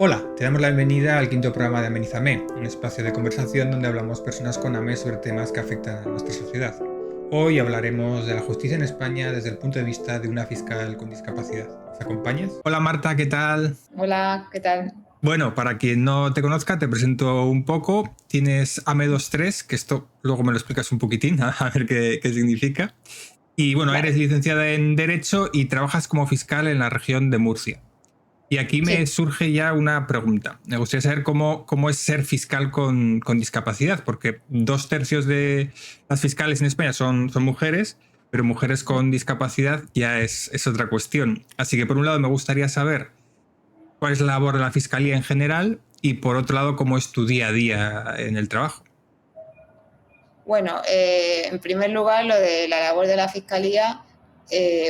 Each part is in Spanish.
Hola, te damos la bienvenida al quinto programa de Amenízame, un espacio de conversación donde hablamos personas con AME sobre temas que afectan a nuestra sociedad. Hoy hablaremos de la justicia en España desde el punto de vista de una fiscal con discapacidad. ¿Nos acompañas? Hola Marta, ¿qué tal? Hola, ¿qué tal? Bueno, para quien no te conozca, te presento un poco. Tienes AME 23, que esto luego me lo explicas un poquitín, a ver qué significa. Y bueno, eres Vale, licenciada en Derecho y trabajas como fiscal en la región de Murcia. Y aquí me sí. surge ya una pregunta. Me gustaría saber cómo es ser fiscal con discapacidad, porque 2/3 de las fiscales en España son mujeres, pero mujeres con discapacidad ya es otra cuestión. Así que por un lado me gustaría saber cuál es la labor de la fiscalía en general y por otro lado cómo es tu día a día en el trabajo. Bueno, en primer lugar, lo de la labor de la Fiscalía,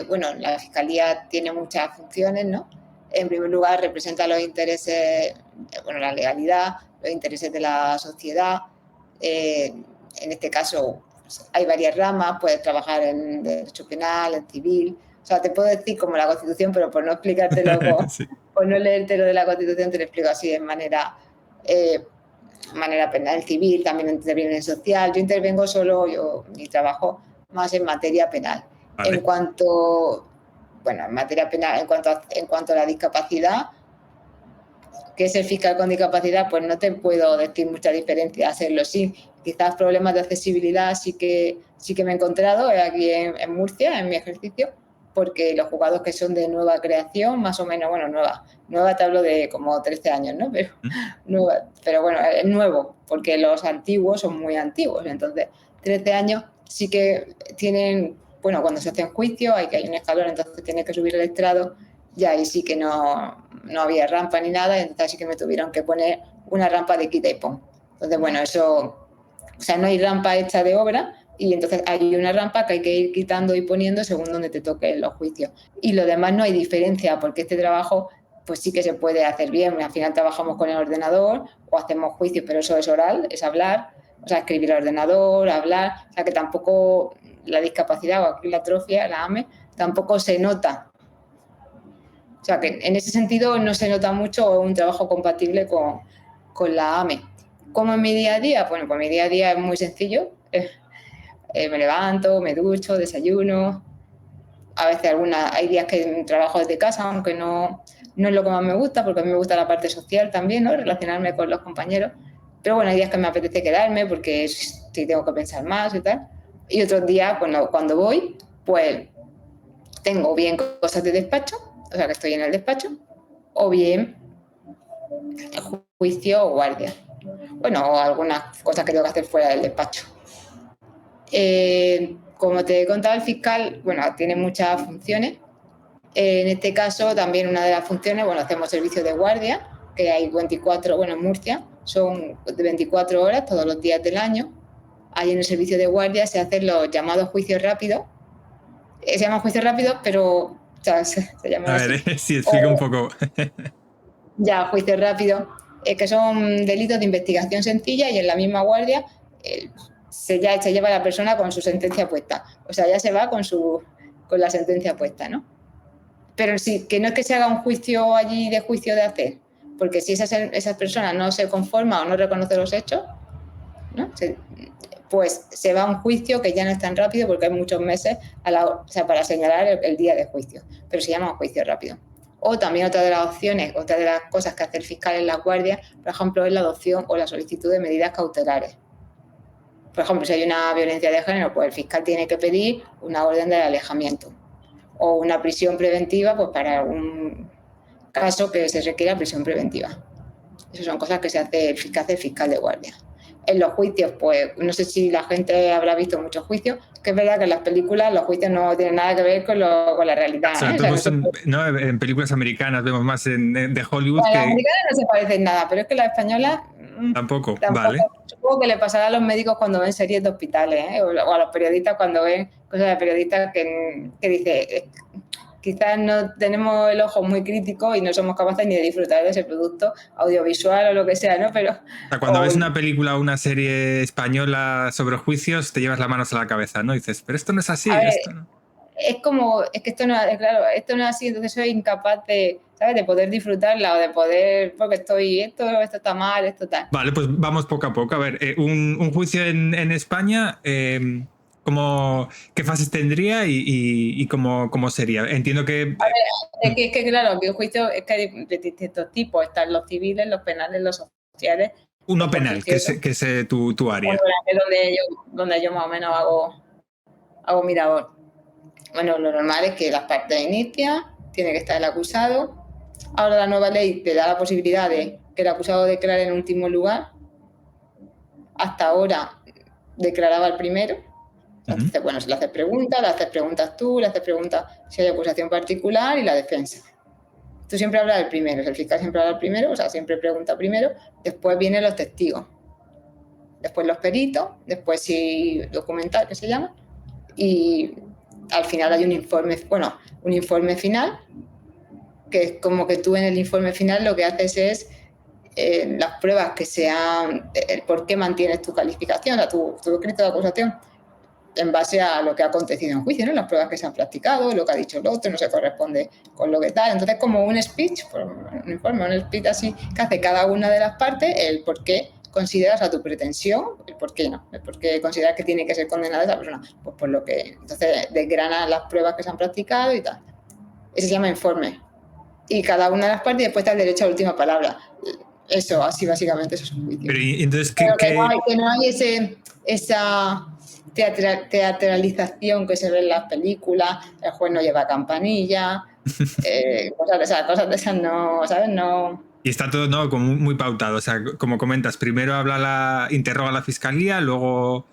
bueno, la Fiscalía tiene muchas funciones, ¿no? En primer lugar, representa los intereses, bueno, la legalidad, los intereses de la sociedad. Eh, en este caso, pues, hay varias ramas, puedes trabajar en derecho penal, en civil. O sea, te puedo decir como la Constitución, pero por no explicártelo, Sí. por no leértelo de la Constitución, te lo explico así de eh, manera penal, civil, también interviene en social. Yo intervengo solo, mi trabajo más en materia penal. En Vale. cuanto, bueno, en materia penal, en cuanto a la discapacidad, que es el fiscal con discapacidad, pues no te puedo decir mucha diferencia hacerlo sí. Quizás problemas de accesibilidad sí que me he encontrado aquí en Murcia, en mi ejercicio, porque los juzgados que son de nueva creación, más o menos, bueno, nueva te hablo de como 13 años, ¿no? Pero bueno, es nuevo, porque los antiguos son muy antiguos, entonces 13 años sí que tienen, bueno, cuando se hacen juicios hay un escalón, entonces tienes que subir el estrado, y ahí sí que no había rampa ni nada, entonces sí que me tuvieron que poner una rampa de quita y pon. Entonces, bueno, eso, o sea, no hay rampa hecha de obra y entonces hay una rampa que hay que ir quitando y poniendo según donde te toquen los juicios. Y lo demás no hay diferencia, porque este trabajo pues sí que se puede hacer bien. Al final trabajamos con el ordenador o hacemos juicios, pero eso es oral, es hablar, o sea, escribir al ordenador, hablar, o sea, que tampoco la discapacidad o aquí la atrofia, la AME, tampoco se nota. O sea, que en ese sentido no se nota mucho un trabajo compatible con la AME. ¿Cómo en mi día a día? Bueno, pues mi día a día es muy sencillo. Me levanto, me ducho, desayuno. A veces hay días que trabajo desde casa, aunque no es lo que más me gusta, porque a mí me gusta la parte social también, ¿no? Relacionarme con los compañeros. Pero bueno, hay días que me apetece quedarme porque sí tengo que pensar más y tal. Y otros días, cuando voy, pues tengo bien cosas de despacho, o sea que estoy en el despacho, o bien juicio o guardia. Bueno, o algunas cosas que tengo que hacer fuera del despacho. Como te he contado, el fiscal, bueno, tiene muchas funciones. En este caso, también una de las funciones, bueno, hacemos servicios de guardia, que hay 24, bueno, en Murcia son de 24 horas todos los días del año. Ahí en el servicio de guardia se hacen los llamados juicios rápidos. Se llaman juicios rápidos, pero o sea, se A llaman ver, así. sí, explica un O poco. ya juicios rápidos, que son delitos de investigación sencilla y en la misma guardia se lleva a la persona con su sentencia puesta. O sea, ya se va con la sentencia puesta, ¿no? Pero sí, que no es que se haga un juicio allí de juicio de hacer, porque si esa persona no se conforma o no reconoce los hechos, ¿no? Pues se va a un juicio que ya no es tan rápido porque hay muchos meses o sea, para señalar el día de juicio, pero se llama un juicio rápido. O también otra de las opciones, otra de las cosas que hace el fiscal en la guardia, por ejemplo, es la adopción o la solicitud de medidas cautelares. Por ejemplo, si hay una violencia de género, pues el fiscal tiene que pedir una orden de alejamiento o una prisión preventiva, pues para algún caso que se requiera prisión preventiva. Esas son cosas que hace el fiscal de guardia. En los juicios, pues no sé si la gente habrá visto muchos juicios, que es verdad que en las películas los juicios no tienen nada que ver con la realidad, Sobre ¿eh? O todo sea, pues, ¿no? En películas americanas vemos más de Hollywood bueno, las que americanas no se parecen nada, pero es que las españolas tampoco. Vale. tampoco. Supongo que le pasará a los médicos cuando ven series de hospitales, ¿eh? O a los periodistas cuando ven cosas de periodistas que dice, quizás no tenemos el ojo muy crítico y no somos capaces ni de disfrutar de ese producto audiovisual o lo que sea, ¿no? Pero, O sea, cuando o, ves una película o una serie española sobre juicios, te llevas las manos a la cabeza, ¿no? Y dices, pero esto no es a así, ver, esto no. es como, es que esto no, claro, esto no es así, entonces soy incapaz de, ¿sabes? De poder disfrutarla o de poder, porque esto está mal, esto tal. Vale, pues vamos poco a poco. A ver, un juicio en España, ¿qué fases tendría y cómo sería? Entiendo que... Es que claro, que un juicio es que hay de distintos tipos, están los civiles, los penales, los sociales. Uno Por penal, cierto, que es tu área. bueno, es donde yo más o menos hago mi labor. Bueno, lo normal es que las partes inician, tiene que estar el acusado. Ahora la nueva ley te da la posibilidad de que el acusado declare en último lugar. Hasta ahora declaraba el primero. Entonces, bueno, se le haces preguntas tú, le haces preguntas si hay acusación particular y la defensa. Tú siempre hablas del primero, el fiscal siempre habla del primero, o sea, siempre pregunta primero, después vienen los testigos, después los peritos, después si documental, que se llama, y al final hay un informe final, que es como que tú en el informe final lo que haces es las pruebas que sean, el por qué mantienes tu calificación, o sea, tu escrito de acusación, en base a lo que ha acontecido en juicio, ¿no? Las pruebas que se han practicado, lo que ha dicho el otro, no se corresponde con lo que tal. Entonces, como un speech, un informe, un speech así, que hace cada una de las partes, el por qué consideras a tu pretensión, el por qué no, el por qué consideras que tiene que ser condenada esa persona. Pues por lo que, entonces, desgrana las pruebas que se han practicado y tal. Ese se llama informe. Y cada una de las partes después está el derecho a la última palabra. Eso, así básicamente, eso es un juicio. Pero entonces, Pero que no hay esa teatralización que se ve en las películas, el juez no lleva campanilla, cosas de esas no, ¿sabes? No. Y está todo, ¿no?, como muy pautado. O sea, como comentas, primero interroga la fiscalía, luego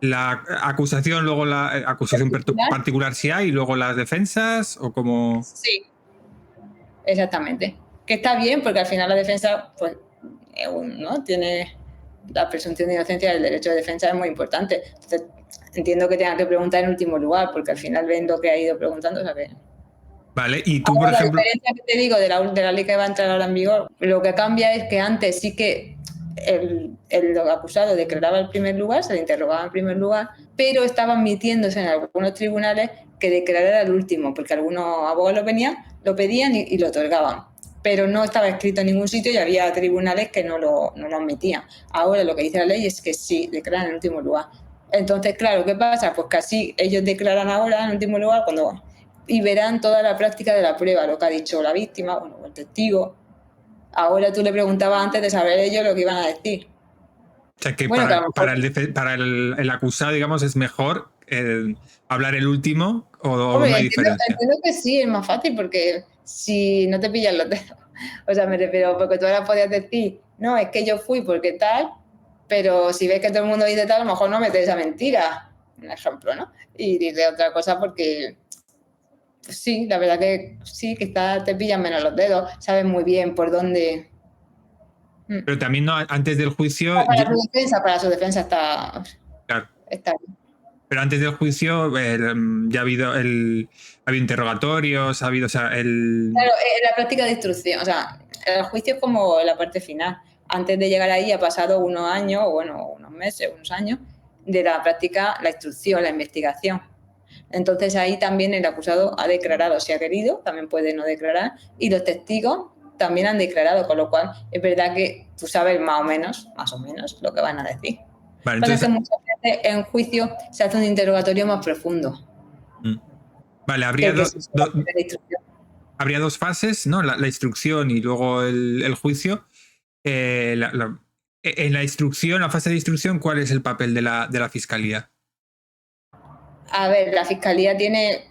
la acusación, luego la acusación particular si hay, y luego las defensas, o como... Sí, exactamente. Que está bien, porque al final la defensa, pues, ¿no? Tiene la presunción de inocencia, el derecho de defensa es muy importante. Entonces, entiendo que tenga que preguntar en último lugar, porque al final ven lo que ha ido preguntando, o sea que... Vale, y tú, ahora, por ejemplo... la diferencia que te digo de la ley que va a entrar ahora en vigor, lo que cambia es que antes sí que el acusado declaraba el primer lugar, se le interrogaba en primer lugar, pero estaba admitiéndose en algunos tribunales que declarara el último, porque algunos abogados lo pedían y lo otorgaban, pero no estaba escrito en ningún sitio y había tribunales que no lo admitían. Ahora lo que dice la ley es que sí, declaran en último lugar. Entonces, claro, ¿qué pasa? Pues que así ellos declaran ahora en último lugar y verán toda la práctica de la prueba, lo que ha dicho la víctima, o el testigo. Ahora tú le preguntabas antes de saber ellos lo que iban a decir. O sea, que bueno, para el acusado, digamos, es mejor hablar el último, o no hay diferencia. Entiendo que sí, es más fácil porque si no te pillan los dedos. O sea, me refiero, porque tú ahora podías decir, no, es que yo fui porque tal, pero si ves que todo el mundo dice tal, a lo mejor no metes esa mentira, un ejemplo, ¿no? Y dices otra cosa porque... Pues sí, la verdad que sí, quizás te pillan menos los dedos, sabes muy bien por dónde. Pero también, no, antes del juicio... Para su defensa está, claro. está bien. Pero antes del juicio ya ha habido interrogatorios, ha habido, o sea, Claro, la práctica de instrucción, o sea, el juicio es como la parte final. Antes de llegar ahí ha pasado unos años, o bueno, unos meses, unos años, de la práctica, la instrucción, la investigación. Entonces ahí también el acusado ha declarado si ha querido, también puede no declarar, y los testigos también han declarado, con lo cual es verdad que tú sabes más o menos, lo que van a decir. Vale, entonces, que muchas veces en juicio se hace un interrogatorio más profundo. Vale, habría dos fases, ¿no? La instrucción y luego el juicio. En la instrucción, la fase de instrucción, ¿cuál es el papel de la fiscalía? A ver, la fiscalía tiene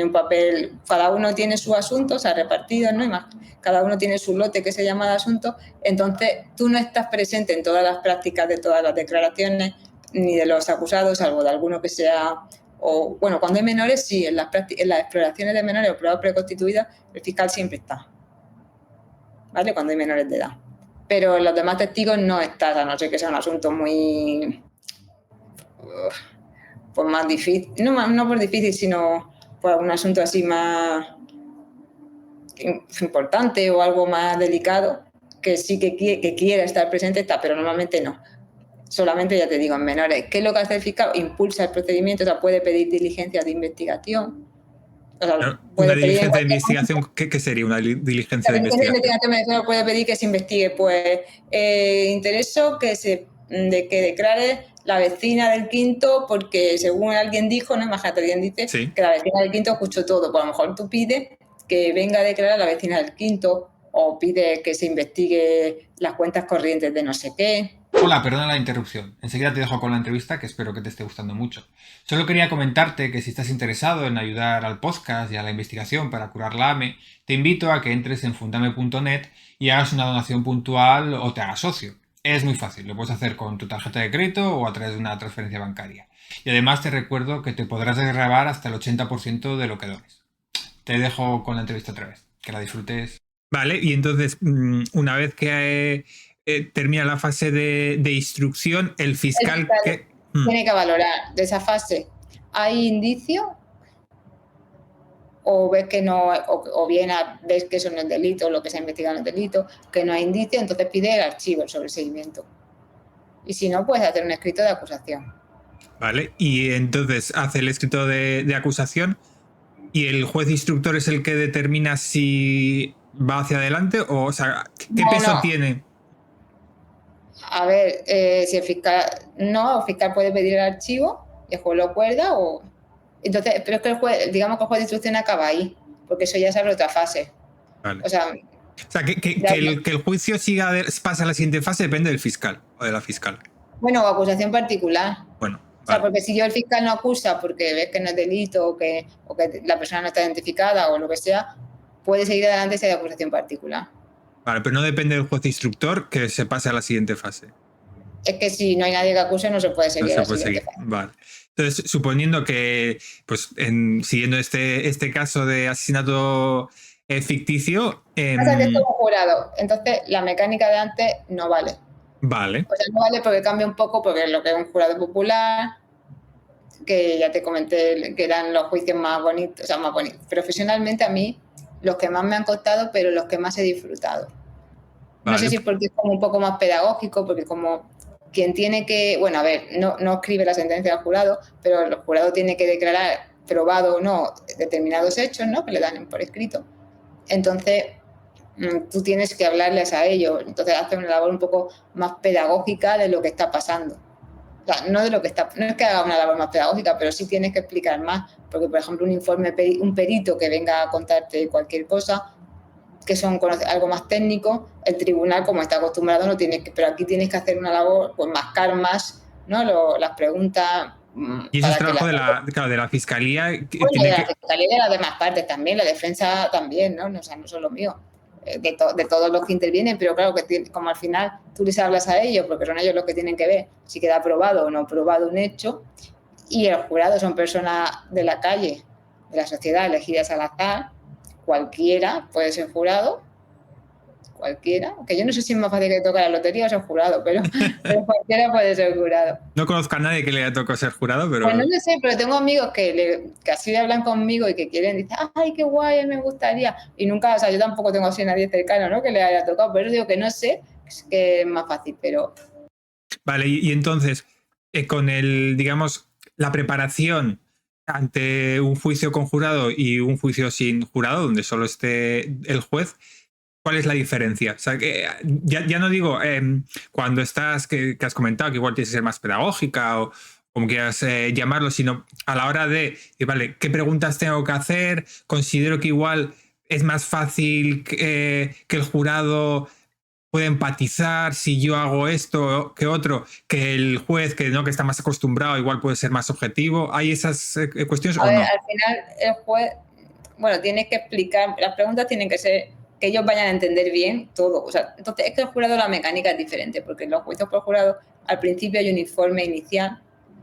un papel, cada uno tiene su asunto, o sea, repartido, ¿no? Y más, cada uno tiene su lote que se llama de asunto, entonces tú no estás presente en todas las prácticas de todas las declaraciones, ni de los acusados, salvo de alguno que sea, o bueno, cuando hay menores, sí, en las exploraciones de menores o pruebas preconstituidas, el fiscal siempre está, ¿vale? Cuando hay menores de edad. Pero los demás testigos no están, a no ser que sea un asunto muy... pues más difícil, no por difícil, sino por un asunto así más importante o algo más delicado, que sí que quiera estar presente, está, pero normalmente no. solamente, ya te digo, en menores. ¿Qué es lo que hace el fiscal? Impulsa el procedimiento, o sea, puede pedir diligencias de investigación. O sea, Claro, una puede pedir en diligencia de cualquier investigación, ¿qué sería una diligencia la de diligencia de investigación? investigación me refiero, puede pedir que se investigue, pues, intereso que declare la vecina del quinto, porque según alguien dijo, ¿no? Imagínate, alguien dice Sí. que la vecina del quinto escuchó todo, pues a lo mejor tú pides que venga a declarar la vecina del quinto, o pide que se investigue las cuentas corrientes de no sé qué. Hola, perdona la interrupción. Enseguida te dejo con la entrevista, que espero que te esté gustando mucho. Solo quería comentarte que si estás interesado en ayudar al podcast y a la investigación para curar la AME, te invito a que entres en fundame.net y hagas una donación puntual o te hagas socio. Es muy fácil, lo puedes hacer con tu tarjeta de crédito o a través de una transferencia bancaria. Y además te recuerdo que te podrás desgravar hasta el 80% de lo que dones. Te dejo con la entrevista otra vez. Que la disfrutes. Vale, y entonces, una vez que termina la fase de instrucción, el fiscal que... Tiene que valorar de esa fase. ¿Hay indicio? O ves que no, o bien ves que eso no es delito, lo que se ha investigado no es delito, que no hay indicio, entonces pide el archivo, el sobreseimiento. Y si no, puedes hacer un escrito de acusación. Vale, y entonces hace el escrito de acusación y el juez instructor es el que determina si va hacia adelante o sea, ¿qué peso tiene? A ver, si el fiscal no, el fiscal puede pedir el archivo y el juez lo acuerda o... Entonces, pero es que el juez, digamos que el juez de instrucción acaba ahí, porque eso ya se abre otra fase. Vale. O sea, que el juicio pasa a la siguiente fase depende del fiscal o de la fiscal. Bueno, o acusación particular. Bueno, o sea, porque si yo el fiscal no acusa porque ves que no es delito o que la persona no está identificada o lo que sea, puede seguir adelante si hay acusación particular. Vale, pero no depende del juez instructor que se pase a la siguiente fase. Es que si no hay nadie que acuse, no se puede seguir a la siguiente fase. Vale. Entonces, suponiendo que, pues, siguiendo este caso de asesinato ficticio... Pasa que es como jurado. Entonces, la mecánica de antes no vale. Vale. O sea, no vale porque cambia un poco, porque lo que es un jurado popular, que ya te comenté que eran los juicios más bonitos, o sea, más bonitos. Profesionalmente a mí, los que más me han costado, pero los que más he disfrutado. No sé si porque es como un poco más pedagógico, porque como quien tiene que, bueno, a ver, no escribe la sentencia del jurado, pero el jurado tiene que declarar probado o no determinados hechos, ¿no? Que le dan por escrito. Entonces, tú tienes que hablarles a ellos. Entonces, hace una labor un poco más pedagógica de lo que está pasando. O sea, no es que haga una labor más pedagógica, pero sí tienes que explicar más. Porque, por ejemplo, un perito que venga a contarte cualquier cosa, que son algo más técnico, el tribunal, como está acostumbrado, no tiene que, pero aquí tienes que hacer una labor, pues mascar más, ¿no? Las preguntas. Y eso es trabajo de la fiscalía. Bueno, de la fiscalía y de las demás partes también, la defensa también, ¿no? O sea, no solo mío, de todos los que intervienen, pero claro que como al final tú les hablas a ellos, porque son ellos los que tienen que ver si queda aprobado o no aprobado un hecho, y el jurado son personas de la calle, de la sociedad, elegidas al azar. Cualquiera puede ser jurado, cualquiera, que yo no sé si es más fácil que tocar la lotería o ser jurado, pero cualquiera puede ser jurado. No conozco a nadie que le haya tocado ser jurado, pero... Pues no lo sé, pero tengo amigos que así hablan conmigo y que quieren, dicen, ay, qué guay, me gustaría, y nunca, o sea, yo tampoco tengo así a nadie cercano, ¿no? Que le haya tocado, pero digo que no sé, que es más fácil, pero... Vale, y entonces, con digamos, la preparación ante un juicio con jurado y un juicio sin jurado, donde solo esté el juez, ¿cuál es la diferencia? O sea, que ya no digo cuando estás, que has comentado, que igual tienes que ser más pedagógica o como quieras llamarlo, sino a la hora de, vale, ¿qué preguntas tengo que hacer? Considero que igual es más fácil que el jurado puede empatizar si yo hago esto que otro, que el juez que está más acostumbrado igual puede ser más objetivo. ¿Hay esas cuestiones o no? Al final el juez, bueno, tienes que explicar, las preguntas tienen que ser que ellos vayan a entender bien todo. O sea, entonces es que el jurado, la mecánica es diferente, porque en los juicios por jurado al principio hay un informe inicial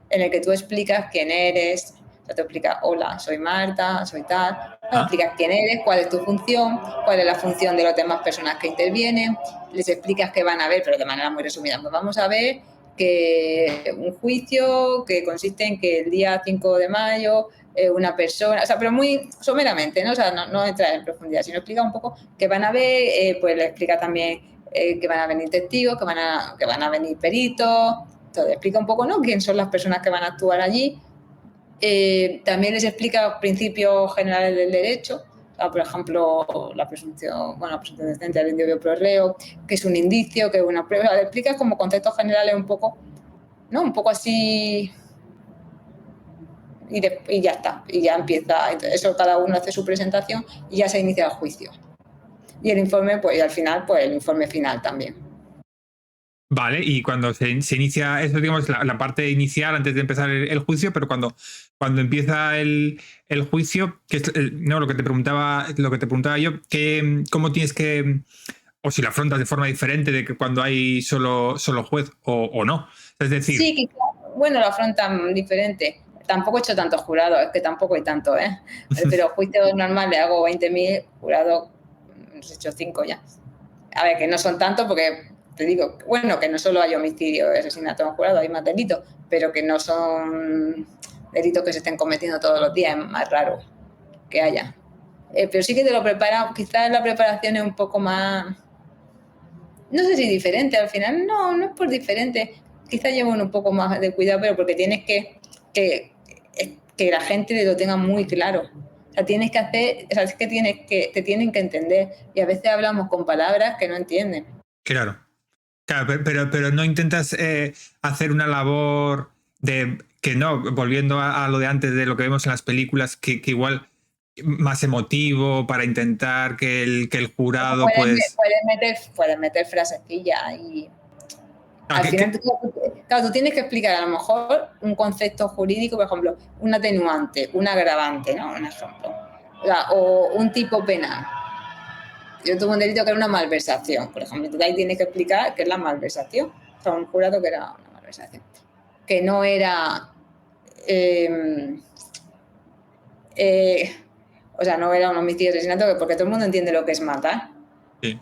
en el que tú explicas quién eres, o sea, te explicas, hola, soy Marta, soy tal, explicas quién eres, cuál es tu función, cuál es la función de las demás personas que intervienen, les explicas qué van a ver, pero de manera muy resumida. Pues vamos a ver que un juicio que consiste en que el día 5 de mayo una persona, o sea, pero muy someramente, ¿no? O sea, no entra en profundidad, sino explica un poco que van a ver, pues le explica también que van a venir testigos, que van a venir peritos, Entonces, explica un poco, ¿no?, quién son las personas que van a actuar allí. También les explica principios generales del derecho. O sea, por ejemplo, la presunción de inocencia del indubio pro reo, que es un indicio, que es una prueba. Le explica como conceptos generales un poco, ¿no?, un poco así, y ya está, y ya empieza. Entonces, eso, cada uno hace su presentación y ya se inicia el juicio. Y el informe, pues, y al final, pues el informe final también. Vale, y cuando se inicia, eso digamos la parte inicial antes de empezar el juicio, pero cuando empieza el juicio, que es no, lo que te preguntaba yo, cómo tienes que, o si lo afrontas de forma diferente de que cuando hay solo juez o no. Es decir, sí, quizás, bueno, lo afrontan diferente. Tampoco he hecho tantos jurados, es que tampoco hay tanto, ¿eh? Pero juicios normales hago 20.000, jurados he hecho 5 ya. A ver, que no son tantos porque, te digo, bueno, que no solo hay homicidio, asesinato en jurado, hay más delitos, pero que no son delitos que se estén cometiendo todos los días, es más raro que haya. Pero sí que te lo prepara, quizás la preparación es un poco más, no sé si diferente, al final no es por diferente, quizás llevan un poco más de cuidado, pero porque tienes que la gente lo tenga muy claro. O sea, tienes que hacer, o sea, es que te tienen que entender, y a veces hablamos con palabras que no entienden. Claro, pero no intentas hacer una labor de que no, volviendo a lo de antes de lo que vemos en las películas, que igual más emotivo para intentar que el jurado pues... Puedes meter frasecillas y Ah, al final claro, tú tienes que explicar a lo mejor un concepto jurídico, por ejemplo, un atenuante, un agravante, ¿no?, un ejemplo, o un tipo penal. Yo tuve un delito que era una malversación, por ejemplo, entonces ahí tienes que explicar qué es la malversación. O sea, un jurado que era una malversación, que no era o sea, no era un homicidio de asesinato, porque todo el mundo entiende lo que es matar. sí.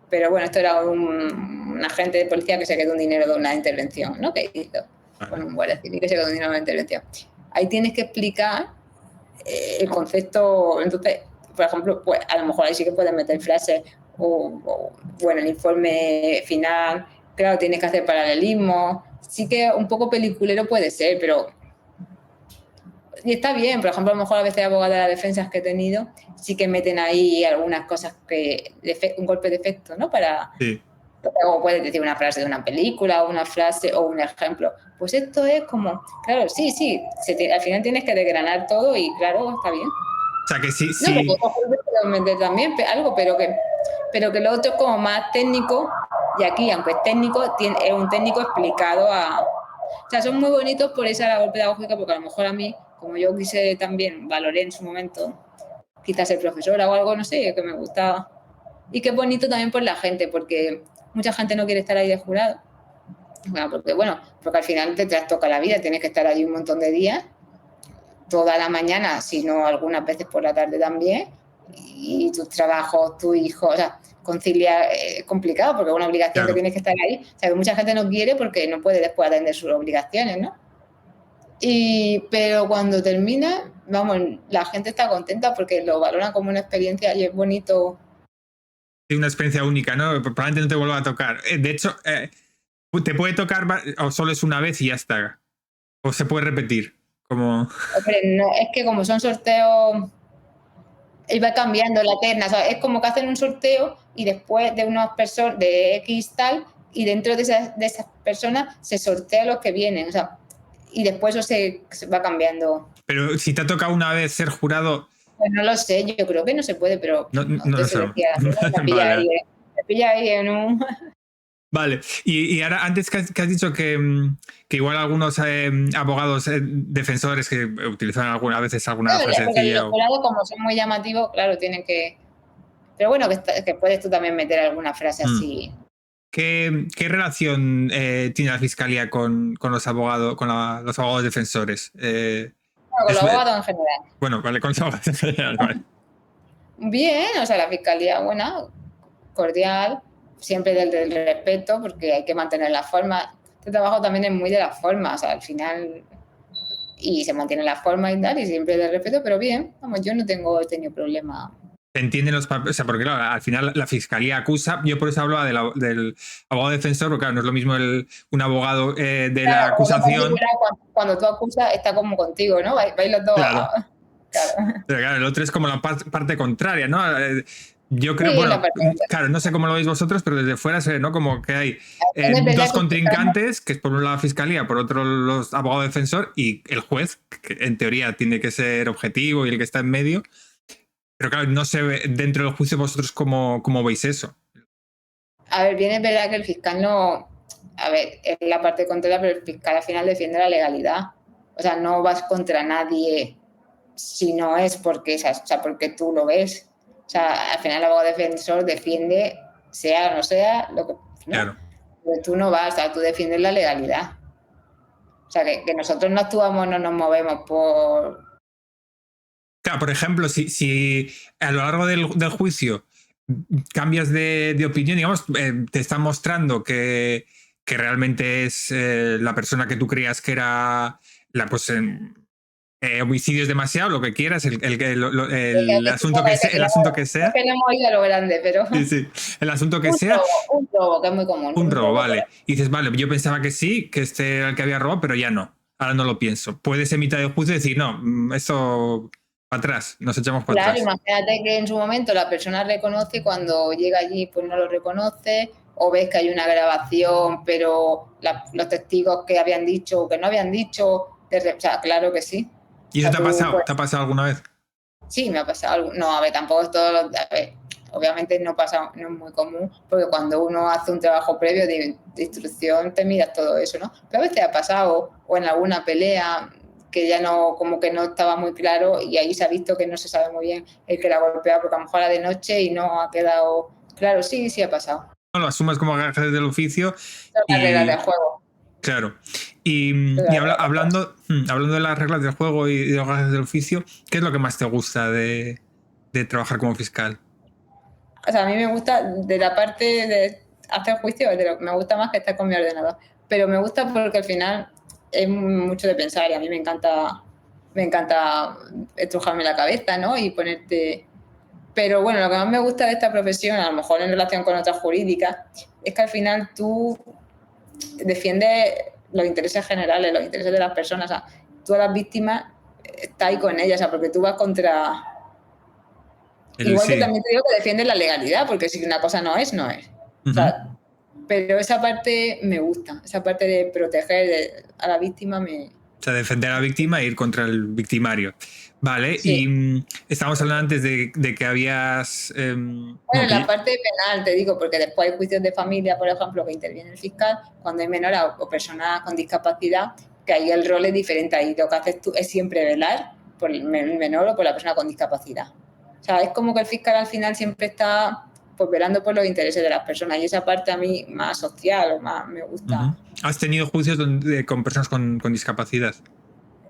Pero bueno, esto era un agente de policía que se quedó un dinero de una intervención, ¿no?, que hizo con un guardia civil, que se quedó un dinero de una intervención. Ahí tienes que explicar el concepto. Entonces, por ejemplo, pues a lo mejor ahí sí que puedes meter frases bueno, el informe final, claro, tienes que hacer paralelismo. Sí que un poco peliculero puede ser, pero y está bien. Por ejemplo, a lo mejor a veces abogadas de las defensas que he tenido sí que meten ahí algunas cosas un golpe de efecto, ¿no? Sí. O puedes decir una frase de una película, o una frase o un ejemplo. Pues esto es como, claro, sí, al final tienes que desgranar todo y claro, está bien. O sea que sí. No, porque puedes meter también algo, pero que lo otro es como más técnico, y aquí, aunque es técnico, es un técnico explicado O sea, son muy bonitos por esa labor pedagógica, porque a lo mejor a mí, como yo quise también, valoré en su momento quizás ser profesora o algo, no sé, que me gustaba. Y qué bonito también por la gente, porque mucha gente no quiere estar ahí de jurado. Porque al final te trastoca la vida, tienes que estar ahí un montón de días, toda la mañana, si no algunas veces por la tarde también, y tus trabajos, tu hijo, o sea, conciliar es complicado porque es una obligación, claro, que tienes que estar ahí. O sea, que mucha gente no quiere porque no puede después atender sus obligaciones, ¿no? Pero cuando termina, vamos, la gente está contenta porque lo valoran como una experiencia y es bonito. Sí, una experiencia única, ¿no? Probablemente no te vuelva a tocar. De hecho, te puede tocar o solo es una vez y ya está. O se puede repetir. Como... Hombre, no, es que como son sorteos, y va cambiando la terna. O sea, es como que hacen un sorteo y después de unas personas, de X tal, y dentro de esas personas se sortea los que vienen. O sea, y después eso se va cambiando. Pero si te ha tocado una vez ser jurado... Pues no lo sé, yo creo que no se puede, pero no lo sé. Me pilla ahí en un... Vale, y ahora antes que has dicho que igual algunos abogados defensores que utilizan a veces alguna frasecilla... Los jurados, como son muy llamativos, claro, tienen que... Pero bueno, que puedes tú también meter alguna frase así. ¿Qué relación tiene la fiscalía con los abogados, los abogados defensores? Con los abogados en general. Bueno, vale, con los abogados en general, vale. Bien, o sea, la fiscalía buena, cordial, siempre del respeto, porque hay que mantener la forma. Este trabajo también es muy de la forma, o sea, al final, y se mantiene la forma y tal, y siempre del respeto, pero bien, vamos, yo no he tenido problema. entienden los papeles, o sea, porque claro, al final la fiscalía acusa, yo por eso hablaba del abogado defensor, porque claro, no es lo mismo un abogado de la Claro, porque acusación. cuando tú acusas está como contigo, ¿no? Vais los dos Claro, claro. pero claro, el otro es como la parte contraria, ¿no? Yo creo, Sí, la bueno, parte claro, no sé cómo lo veis vosotros, pero desde fuera se ve, ¿no? Como que hay es verdad dos que contrincantes, que es por un lado la fiscalía, por otro los abogados defensor y el juez, que en teoría tiene que ser objetivo y el que está en medio. Pero claro, no se ve dentro del juicio vosotros cómo veis eso. a ver, bien es verdad que el fiscal no, a ver, es la parte contraria, pero el fiscal al final defiende la legalidad. O sea, no vas contra nadie si no es porque, o sea, porque tú lo ves. O sea, al final el abogado defensor defiende, sea o no sea, lo que, ¿no? Claro. Pero tú no vas, o sea, tú defiendes la legalidad. O sea, que nosotros no actuamos, no nos movemos por... Claro, por ejemplo, si a lo largo del juicio cambias de opinión, digamos, te están mostrando que realmente es la persona que tú creías que era la, pues, homicidio es demasiado, lo que quieras, el asunto que sea, el asunto que Es sea. que no hemos ido a lo grande, pero Sí, sí, el asunto que sea, un robo, que es muy común, un un robo, robo. vale. Y dices, vale, yo pensaba que sí, que este era el que había robado, pero ya no. Ahora no lo pienso. Puedes en mitad del juicio decir, no, esto para atrás, nos echamos para Claro, atrás. imagínate que en su momento la persona reconoce y cuando llega allí pues no lo reconoce, o ves que hay una grabación, pero los testigos que habían dicho o que no habían dicho, o sea, claro que sí. ¿Y O eso sea, te ha tú, pasado? pues, ¿Te ha pasado alguna vez? sí, me ha pasado algo. No, a ver, tampoco es todo a ver, obviamente no pasa, no es muy común, porque cuando uno hace un trabajo previo de instrucción te miras todo eso, ¿no? Pero a veces ha pasado, o en alguna pelea, que ya no, como que no estaba muy claro y ahí se ha visto que no se sabe muy bien el que la golpea, porque a lo mejor era de noche y no ha quedado claro. Sí, sí ha pasado. No, lo asumes como gajes del oficio Son las reglas del y, juego. claro. Y hablando de las reglas del juego y de los gajes del oficio, ¿qué es lo que más te gusta de trabajar como fiscal? O sea, a mí me gusta de la parte de hacer juicio, me gusta más que estar con mi ordenador. Pero me gusta porque al final es mucho de pensar y a mí me encanta estrujarme la cabeza, ¿no? Y ponerte... Pero bueno, lo que más me gusta de esta profesión, a lo mejor en relación con otras jurídicas, es que al final tú defiendes los intereses generales, los intereses de las personas. O sea, tú a las víctimas estás ahí con ellas, o sea, porque tú vas contra... Igual que Sí. también te digo que defiendes la legalidad, porque si una cosa no es, no es. O Ujú. sea, pero esa parte me gusta, esa parte de proteger a la víctima me... O sea, defender a la víctima e ir contra el victimario. Vale, Sí. y estábamos hablando antes de que habías... Bueno, bueno, en la parte penal te digo, porque después hay juicios de familia, por ejemplo, que interviene el fiscal, cuando hay menores o personas con discapacidad, que ahí el rol es diferente. Ahí lo que haces tú es siempre velar por el menor o por la persona con discapacidad. O sea, es como que el fiscal al final siempre está pues velando por los intereses de las personas y esa parte a mí más social o más me gusta. ¿has tenido juicios con personas con discapacidad?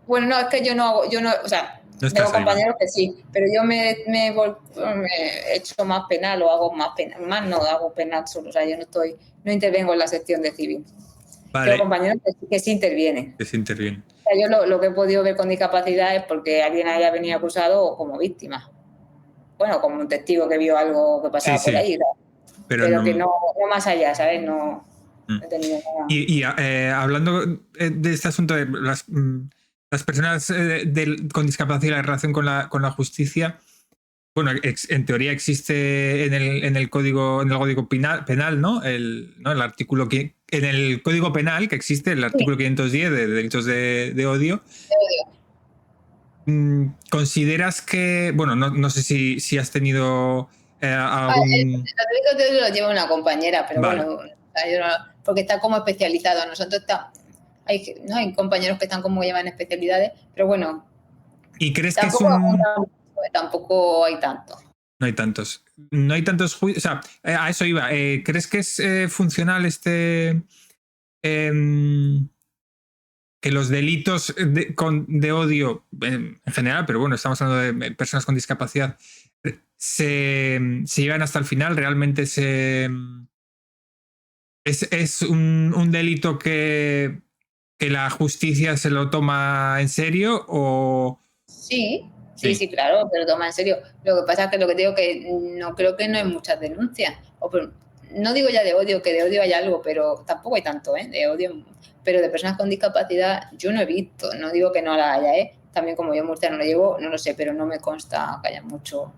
Bueno, no, es que yo no hago, yo no, o sea, No tengo estás ahí, ¿no? compañeros que sí, pero yo me he hecho más penal o hago más penal, más no hago penal solo, o sea, yo no estoy, no intervengo en la sección de civil. Tengo Vale, compañeros que sí intervienen. que se interviene. O sea, yo lo que he podido ver con discapacidad es porque alguien haya venido acusado o como víctima. Bueno, como un testigo que vio algo que Sí, pasaba por sí, ahí, pero pero que no... no, no más allá, ¿sabes? No, Mm. no he tenido nada. Y hablando de este asunto de las personas con discapacidad y la relación con la justicia, bueno, en teoría existe en el código penal, ¿no? El artículo que en el código penal que existe el Sí, artículo 510 de delitos de odio. te odio. ¿Consideras que, bueno, no sé si has tenido Ah, algún... el tratamiento lo lleva una compañera, pero Vale. bueno, porque está como especializado. Nosotros hay, ¿no? Hay compañeros que están como llevan especialidades, pero bueno, ¿Y crees que es tampoco, un... tampoco hay tanto. No hay tantos. No hay tantos juicios. O sea, a eso iba. ¿Crees que es funcional em, que los delitos de odio en general, pero bueno, estamos hablando de personas con discapacidad, se llevan hasta el final? ¿Realmente es un delito que la justicia se lo toma en serio o Sí, Sí, sí, claro, pero toma en serio. Lo que pasa es que lo que digo que no creo que no hay muchas denuncias. No digo ya de odio, que de odio hay algo, pero tampoco hay tanto, de odio. Pero de personas con discapacidad yo no he visto, no digo que no la haya, También como yo en Murcia no lo llevo, no lo sé, pero no me consta que haya mucho.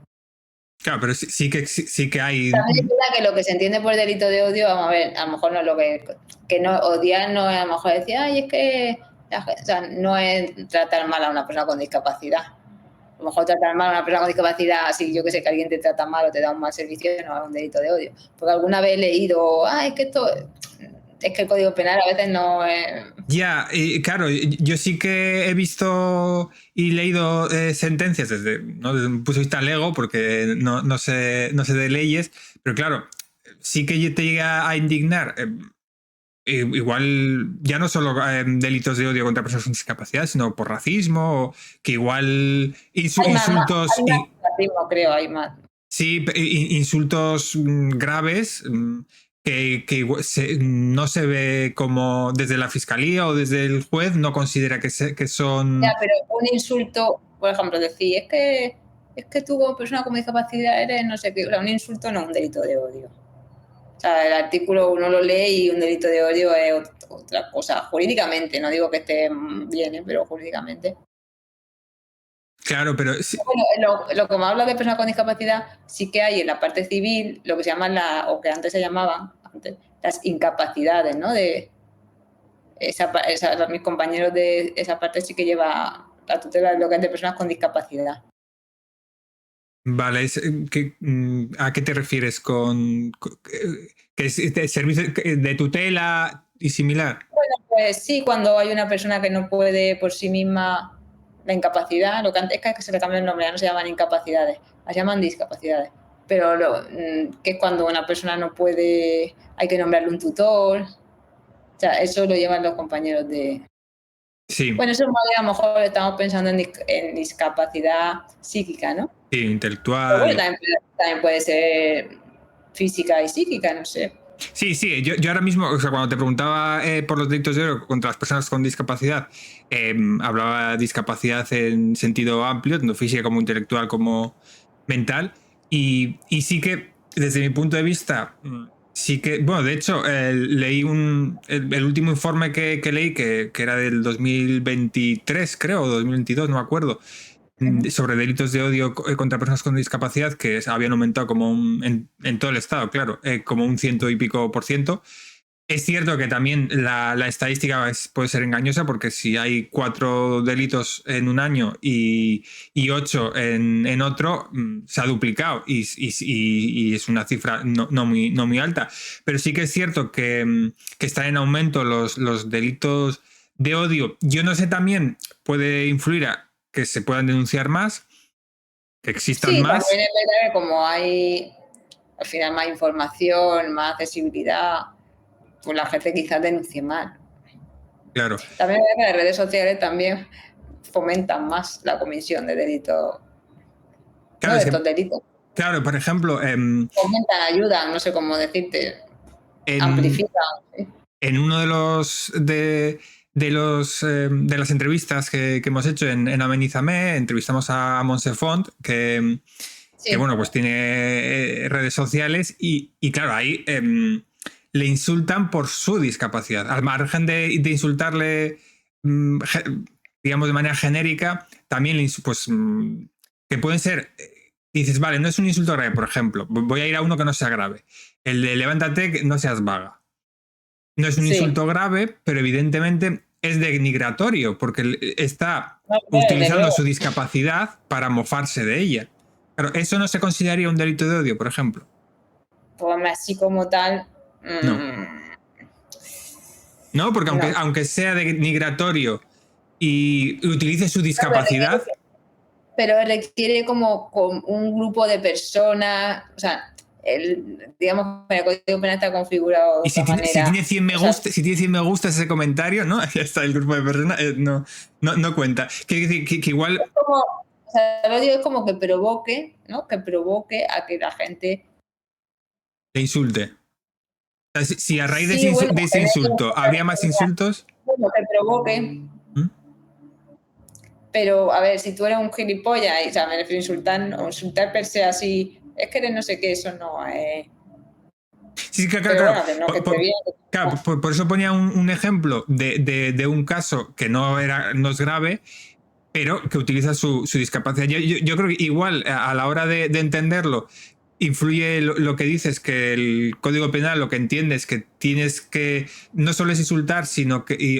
Claro, pero sí que hay... También es verdad que lo que se entiende por delito de odio, vamos a ver, a lo mejor no es lo que no odiar, no es a lo mejor decir, ay, es que, o sea, no es tratar mal a una persona con discapacidad. A lo mejor tratar mal a una persona con discapacidad, si yo que sé que alguien te trata mal o te da un mal servicio, no es un delito de odio. Porque alguna vez he leído, es que el Código Penal a veces no es... Ya, claro, yo sí que he visto y leído sentencias desde un punto de vista lego, porque no sé de leyes, pero claro, sí que te llega a indignar. Igual ya no solo delitos de odio contra personas con discapacidad, sino por racismo, o que igual insultos... Hay más racismo, creo, hay más. Sí, insultos graves que no se ve como desde la fiscalía o desde el juez no considera que son... Ya, pero un insulto, por ejemplo, decir, es que tú como persona con discapacidad eres no sé qué, o sea, un insulto no es un delito de odio. O sea, el artículo uno lo lee y un delito de odio es otra cosa, jurídicamente, no digo que esté bien, pero jurídicamente. Claro, pero... Sí. Bueno, lo que me habla de personas con discapacidad, sí que hay en la parte civil lo que se llaman, o que antes se llamaban, las incapacidades, ¿no? De mis compañeros de esa parte sí que lleva la tutela de lo que es de personas con discapacidad. Vale, ¿a qué te refieres con que es de servicio de tutela y similar? Bueno, pues sí, cuando hay una persona que no puede por sí misma, la incapacidad, lo que antes es que se le cambia el nombre, ya no se llaman incapacidades, las llaman discapacidades. Pero que es cuando una persona no puede, hay que nombrarle un tutor. O sea, eso lo llevan los compañeros de... Sí. Bueno, eso a lo mejor estamos pensando en discapacidad psíquica, ¿no? Sí, intelectual. Pero bueno, también puede ser física y psíquica, no sé. Sí, yo ahora mismo, o sea, cuando te preguntaba por los delitos de odio contra las personas con discapacidad, hablaba de discapacidad en sentido amplio, tanto física como intelectual como mental, y sí que, desde mi punto de vista, sí que, bueno, de hecho, leí el último informe que leí, que era del 2023, creo, o 2022, no me acuerdo, sobre delitos de odio contra personas con discapacidad, que habían aumentado como en todo el estado, claro, como un 100 y pico%. Es cierto que también la estadística puede ser engañosa, porque si hay 4 delitos en un año y 8 en otro, se ha duplicado y es una cifra no muy alta. Pero sí que es cierto que están en aumento los delitos de odio. Yo no sé, también puede influir a que se puedan denunciar más, que existan más. También es verdad que como hay al final más información, más accesibilidad, pues la gente quizás denuncie más. Claro. También es verdad que las redes sociales también fomentan más la comisión de delitos, Claro, ¿no? De estos delitos. Claro, por ejemplo, Fomentan, ayudan, no sé cómo decirte, amplifican. ¿Sí? En uno de las entrevistas que hemos hecho en Amenízame, entrevistamos a Montse Font, que bueno, pues tiene redes sociales y claro, ahí le insultan por su discapacidad. Al margen de insultarle, digamos, de manera genérica, también pues, que pueden ser... Dices, vale, no es un insulto grave, por ejemplo. Voy a ir a uno que no sea grave. El de levántate, que no seas vaga. No es un insulto grave, pero evidentemente es denigratorio, porque está utilizando su discapacidad para mofarse de ella. Claro, ¿eso no se consideraría un delito de odio, por ejemplo? Pues así como tal... No. No, porque aunque sea denigratorio y utilice su discapacidad... Pero requiere como un grupo de personas, o sea, digamos que el Código Penal está configurado de y si tiene 100 me gusta, si tiene 100 me gusta ese comentario, ¿no? Ya está el grupo de personas, no cuenta. Quiere decir que igual... Es como, o sea, el odio es como que provoque, ¿no? Que provoque a que la gente... le insulte. O sea, si a raíz de ese insulto habría más insultos... Bueno, que provoque... Pero, a ver, si tú eres un gilipollas, y, o sea, me refiero a insultar per se así, es que eres no sé qué, eso no es... Sí, claro, Pero claro. bueno, que no, que te bien. Claro, por eso ponía un ejemplo de un caso que no es grave, pero que utiliza su discapacidad. Yo creo que igual a la hora de entenderlo, influye lo que dices, que el Código Penal lo que entiende es que tienes que, no solo es insultar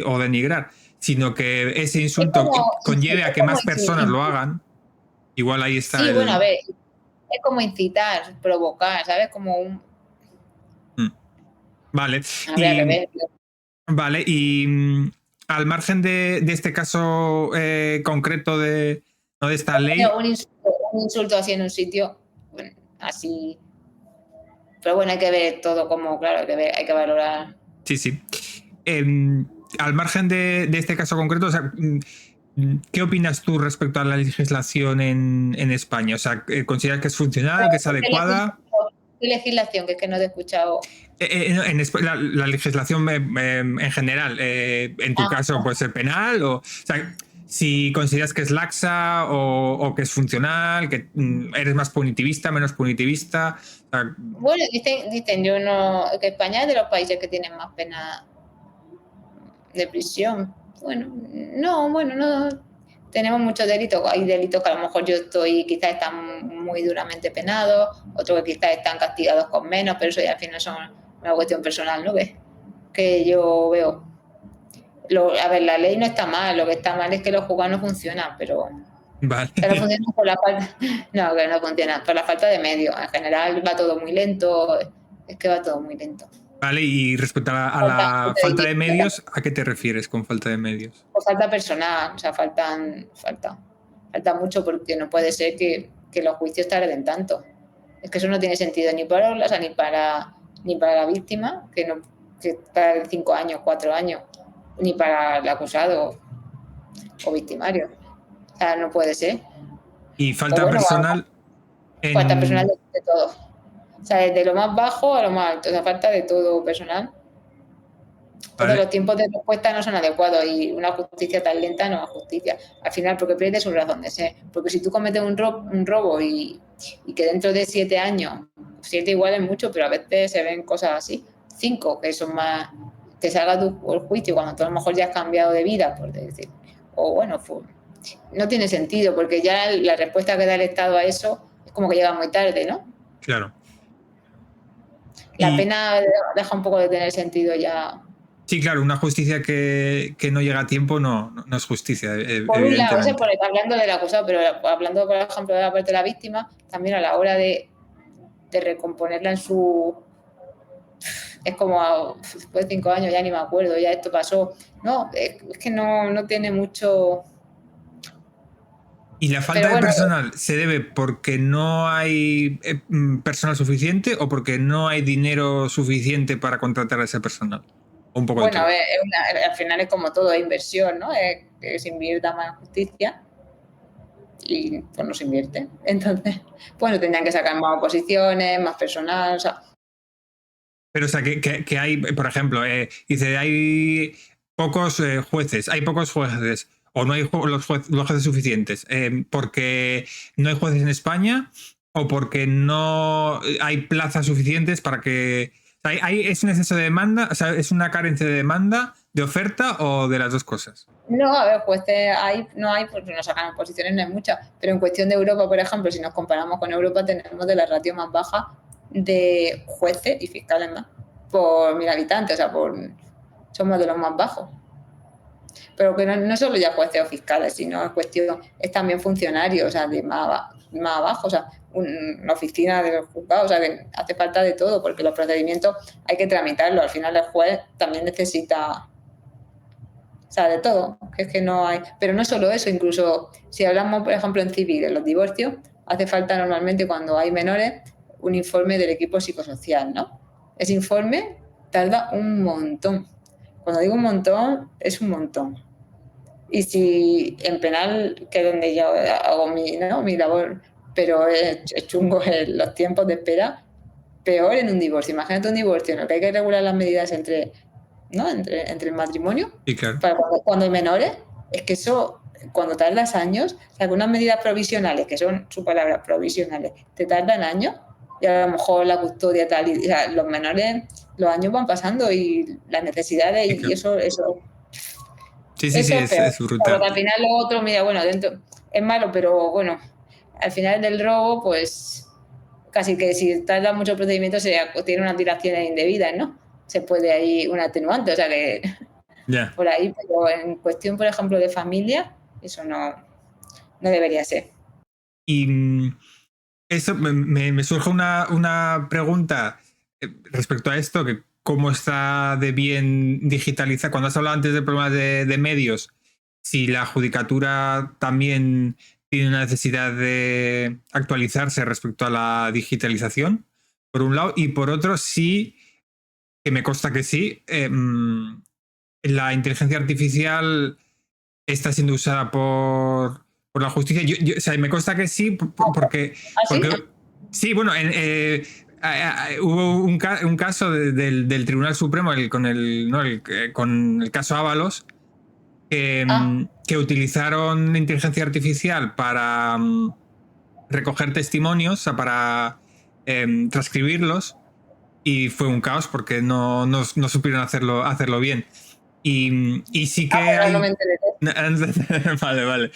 o denigrar, sino que ese Es insulto como, conlleve a es que como más personas lo hagan. Igual ahí está sí, bueno, a el... ver, es como incitar, provocar, ¿sabes? Como un... Mm. Vale. A ver, al Y, revés. vale, y al margen de este caso concreto ¿no? de esta ley, Un insulto así en un sitio, bueno, así... Pero bueno, hay que ver todo como, claro, hay que valorar. sí, sí. Al margen de este caso concreto, o sea, ¿qué opinas tú respecto a la legislación en España? O sea, ¿consideras que es funcional, que es adecuada? ¿Qué legislación? Que es que no te he escuchado. La legislación en general, en tu Ah, caso puede ser penal, o sea, si consideras que es laxa o que es funcional, que eres más punitivista, menos punitivista. O sea, bueno, dicen yo no, que España es de los países que tienen más pena de prisión. Bueno, no. Tenemos muchos delitos. Hay delitos que a lo mejor yo quizás están muy duramente penados, otros que quizás están castigados con menos, pero eso ya al final son una cuestión personal, ¿no? Que yo veo. A ver, la ley no está mal, lo que está mal es que los juzgados no funcionan, pero vale. que no funcionan por la falta, no, que no funcionan, por la falta de medios. En general va todo muy lento, es que va todo muy lento. Vale, y respecto a la falta de medios, ¿a qué te refieres con falta de medios? O falta personal, o sea, falta mucho porque no puede ser que los juicios tarden tanto. Es que eso no tiene sentido ni para Orla, o sea, ni para la víctima, que para 5 años, 4 años, ni para el acusado o victimario. O sea, no puede ser. Y O falta bueno, personal falta personal en... de todo. O sea, desde lo más bajo a lo más alto, o sea, falta de todo personal. Entonces Vale. los tiempos de respuesta no son adecuados y una justicia tan lenta no es justicia. Al final, porque pierde su razón de ser. Porque si tú cometes un robo y que dentro de 7 años, 7 igual es mucho, pero a veces se ven cosas así, 5 que son más, que salga tu el juicio cuando tú a lo mejor ya has cambiado de vida, por decir. O bueno, no tiene sentido, porque ya la respuesta que da el Estado a eso es como que llega muy tarde, ¿no? Claro. La Y pena deja un poco de tener sentido ya. sí, claro, una justicia que no llega a tiempo no es justicia, Por un lado, eso evidentemente. hablando del acusado, pero hablando, por ejemplo, de la parte de la víctima, también a la hora de recomponerla en su... Es como después de 5 años, ya ni me acuerdo, ya esto pasó. No, es que no tiene mucho... ¿Y la falta Pero de bueno, personal se debe porque no hay personal suficiente o porque no hay dinero suficiente para contratar a ese personal? O un poco de bueno, a todo. ver, al final es como todo, es inversión, ¿no? Es que se invierta más en justicia y pues no se invierte. Entonces, bueno, tendrían que sacar más oposiciones, más personal, o sea, Pero, o sea, que hay, por ejemplo, dice, hay pocos jueces, o no hay los jueces suficientes, porque no hay jueces en España, o porque no hay plazas suficientes para que... ¿Es un exceso de demanda? O sea, ¿es una carencia de demanda, de oferta, o de las dos cosas? no, a ver, jueces no hay, porque no sacan oposiciones, no hay muchas, pero en cuestión de Europa, por ejemplo, si nos comparamos con Europa, tenemos de la ratio más baja de jueces y fiscales más por 1.000 habitantes, o sea, somos de los más bajos. Pero que no solo ya jueces o fiscales, sino es también funcionarios, o sea, de más abajo, o sea, una oficina de los juzgados, o sea, que hace falta de todo, porque los procedimientos hay que tramitarlos, al final el juez también necesita... O sea, de todo, que es que no hay. Pero no solo eso, incluso si hablamos, por ejemplo, en civil, en los divorcios, hace falta normalmente cuando hay menores un informe del equipo psicosocial, ¿no? Ese informe tarda un montón. Cuando digo un montón, es un montón. Y si en penal, que es donde yo hago mi labor, pero es chungo los tiempos de espera, peor en un divorcio. Imagínate un divorcio en el que hay que regular las medidas entre el matrimonio, Sí, claro. para cuando hay menores, es que eso cuando tardas años, o sea, que unas medidas provisionales, que son su palabra, provisionales, te tardan años, y a lo mejor la custodia tal, y, o sea, los menores, los años van pasando y las necesidades, y eso Sí, es peor. es brutal. Porque al final lo otro, mira, bueno, dentro es malo, pero bueno, al final del robo, pues casi que si tarda mucho el procedimiento tiene unas dilaciones indebidas, ¿no? Se puede ahí un atenuante, o sea que por ahí, pero en cuestión, por ejemplo, de familia, eso no debería ser. Y eso me surge una pregunta respecto a esto, que cómo está de bien digitalizar. Cuando has hablado antes de problemas de medios, si la judicatura también tiene una necesidad de actualizarse respecto a la digitalización, por un lado, y por otro, sí, que me consta que sí, la inteligencia artificial está siendo usada por la justicia. O sea, me consta que sí, porque... ¿Ah, sí? porque sí, bueno, hubo un caso del Tribunal Supremo con el caso Ábalos, que utilizaron inteligencia artificial para recoger testimonios, o sea, para transcribirlos, y fue un caos porque no supieron hacerlo bien. Y sí que Pero no hay... me enteré. Vale.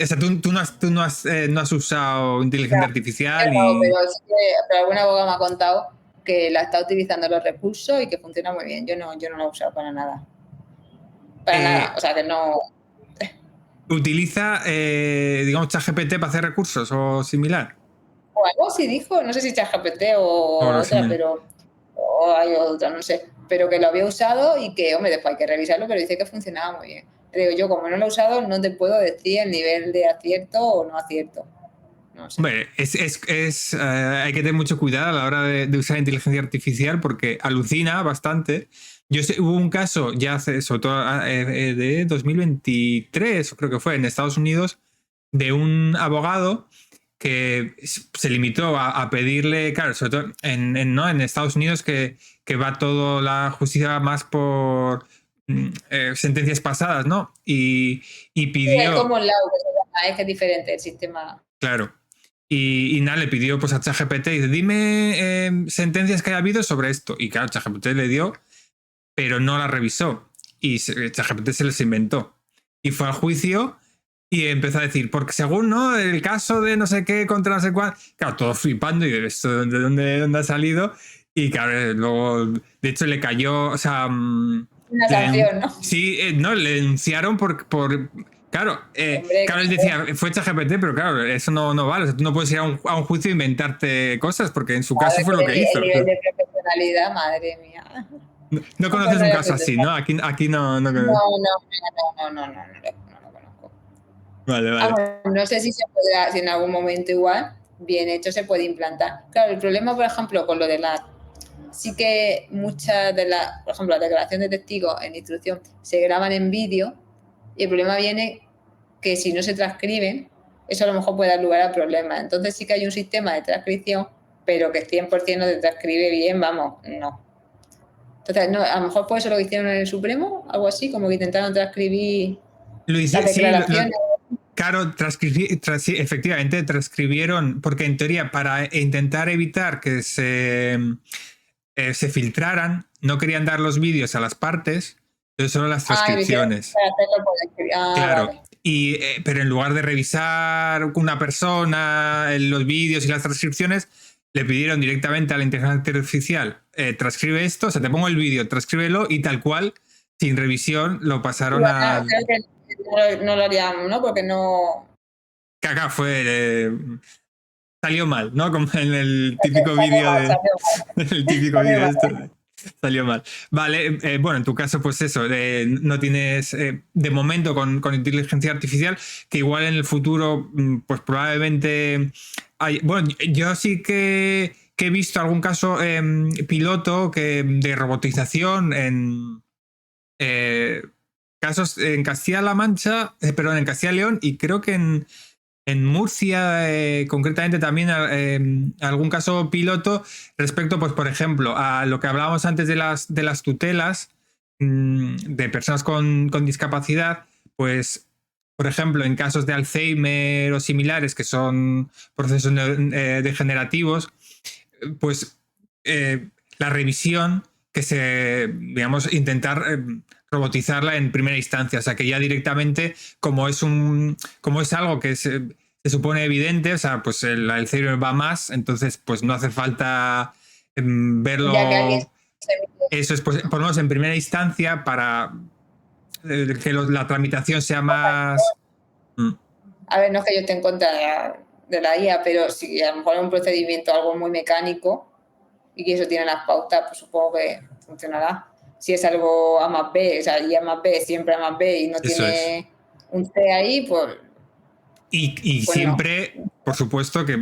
O sea, tú no has usado inteligencia artificial No, y... pero sí que pero algún abogado me ha contado que la está utilizando los recursos y que funciona muy bien. Yo no la he usado para nada. Para nada. O sea, que no... ¿Utiliza, digamos, ChatGPT para hacer recursos o similar? O algo así dijo, no sé si ChatGPT o O lo otra, similar. pero... O hay otra, no sé. Pero que lo había usado y que, hombre, después hay que revisarlo, pero dice que funcionaba muy bien. Te digo, yo como no lo he usado, no te puedo decir el nivel de acierto o no acierto. No sé. Hombre, hay que tener mucho cuidado a la hora de usar inteligencia artificial porque alucina bastante. Hubo un caso ya sobre todo de 2023, creo que fue, en Estados Unidos, de un abogado que se limitó a pedirle, claro, sobre todo ¿no? En Estados Unidos que va todo la justicia más por sentencias pasadas, ¿no? Y Sí, es pidió, como el lado que se llama, es que es diferente el sistema. claro, y nada, le pidió pues a ChatGPT y dice, dime sentencias que haya habido sobre esto. Y claro, ChatGPT le dio, pero no la revisó. Y ChatGPT se les inventó. Y fue al juicio y empezó a decir, porque según no, el caso de no sé qué contra no sé cuál, claro, todo flipando y de esto, ¿de dónde ha salido? Y claro, luego, de hecho, le cayó, o sea, Una sanción, ¿no? sí, no, le denunciaron claro, Hombre, claro, él decía, fue ChatGPT, pero claro, eso no vale. O sea, tú no puedes ir a un juicio e inventarte cosas, porque en su caso fue lo que hizo. el nivel de profesionalidad, madre mía. No Pues conoces no un lo caso así, ¿no? Aquí no. No, no lo conozco. Vale. No sé si se podrá, si en algún momento igual, bien hecho, se puede implantar. Claro, el problema, por ejemplo, con lo de las... Sí que muchas de las, por ejemplo, la declaración de testigos en instrucción se graban en vídeo y el problema viene que si no se transcriben, eso a lo mejor puede dar lugar a problemas. Entonces sí que hay un sistema de transcripción, pero que 100% no se transcribe bien, vamos, no. Entonces, no, a lo mejor por eso lo que hicieron en el Supremo, algo así, como que intentaron transcribir las declaraciones. Claro, efectivamente transcribieron, porque en teoría para intentar evitar que se filtraran, no querían dar los vídeos a las partes, entonces solo las transcripciones. Para hacerlo por escribir. Claro. Vale. Pero en lugar de revisar una persona los vídeos y las transcripciones, le pidieron directamente a la inteligencia artificial, transcribe esto, o sea, te pongo el vídeo, transcríbelo y tal cual, sin revisión, lo pasaron a... Creo que no lo haríamos, ¿no? Porque no... Caca fue... salió mal, ¿no? Como en el típico vídeo el típico vídeo de esto. Salió mal. Vale, bueno, en tu caso, pues eso, no tienes de momento con inteligencia artificial, que igual en el futuro, pues probablemente bueno, yo sí que he visto algún caso piloto de robotización en casos en Castilla-La Mancha, perdón, en Castilla y León, y creo que en Murcia, concretamente también algún caso piloto respecto, pues por ejemplo, a lo que hablábamos antes de las tutelas de personas con discapacidad, pues por ejemplo, en casos de Alzheimer o similares, que son procesos degenerativos, pues la revisión que digamos, intentar robotizarla en primera instancia. O sea, que ya directamente, como es algo que se supone evidente, o sea, pues el Alzheimer va más, entonces pues no hace falta Ya que alguien verlo. Eso es, pues, por lo menos en primera instancia, para que la tramitación sea más... A ver, no es que yo esté en contra de la IA, pero si a lo mejor es un procedimiento algo muy mecánico y que eso tiene las pautas, pues supongo que funcionará. Si es algo A más B, o sea, y A más B, siempre A más B y no Eso es. tiene un C ahí, pues Y pues no. siempre, por supuesto, que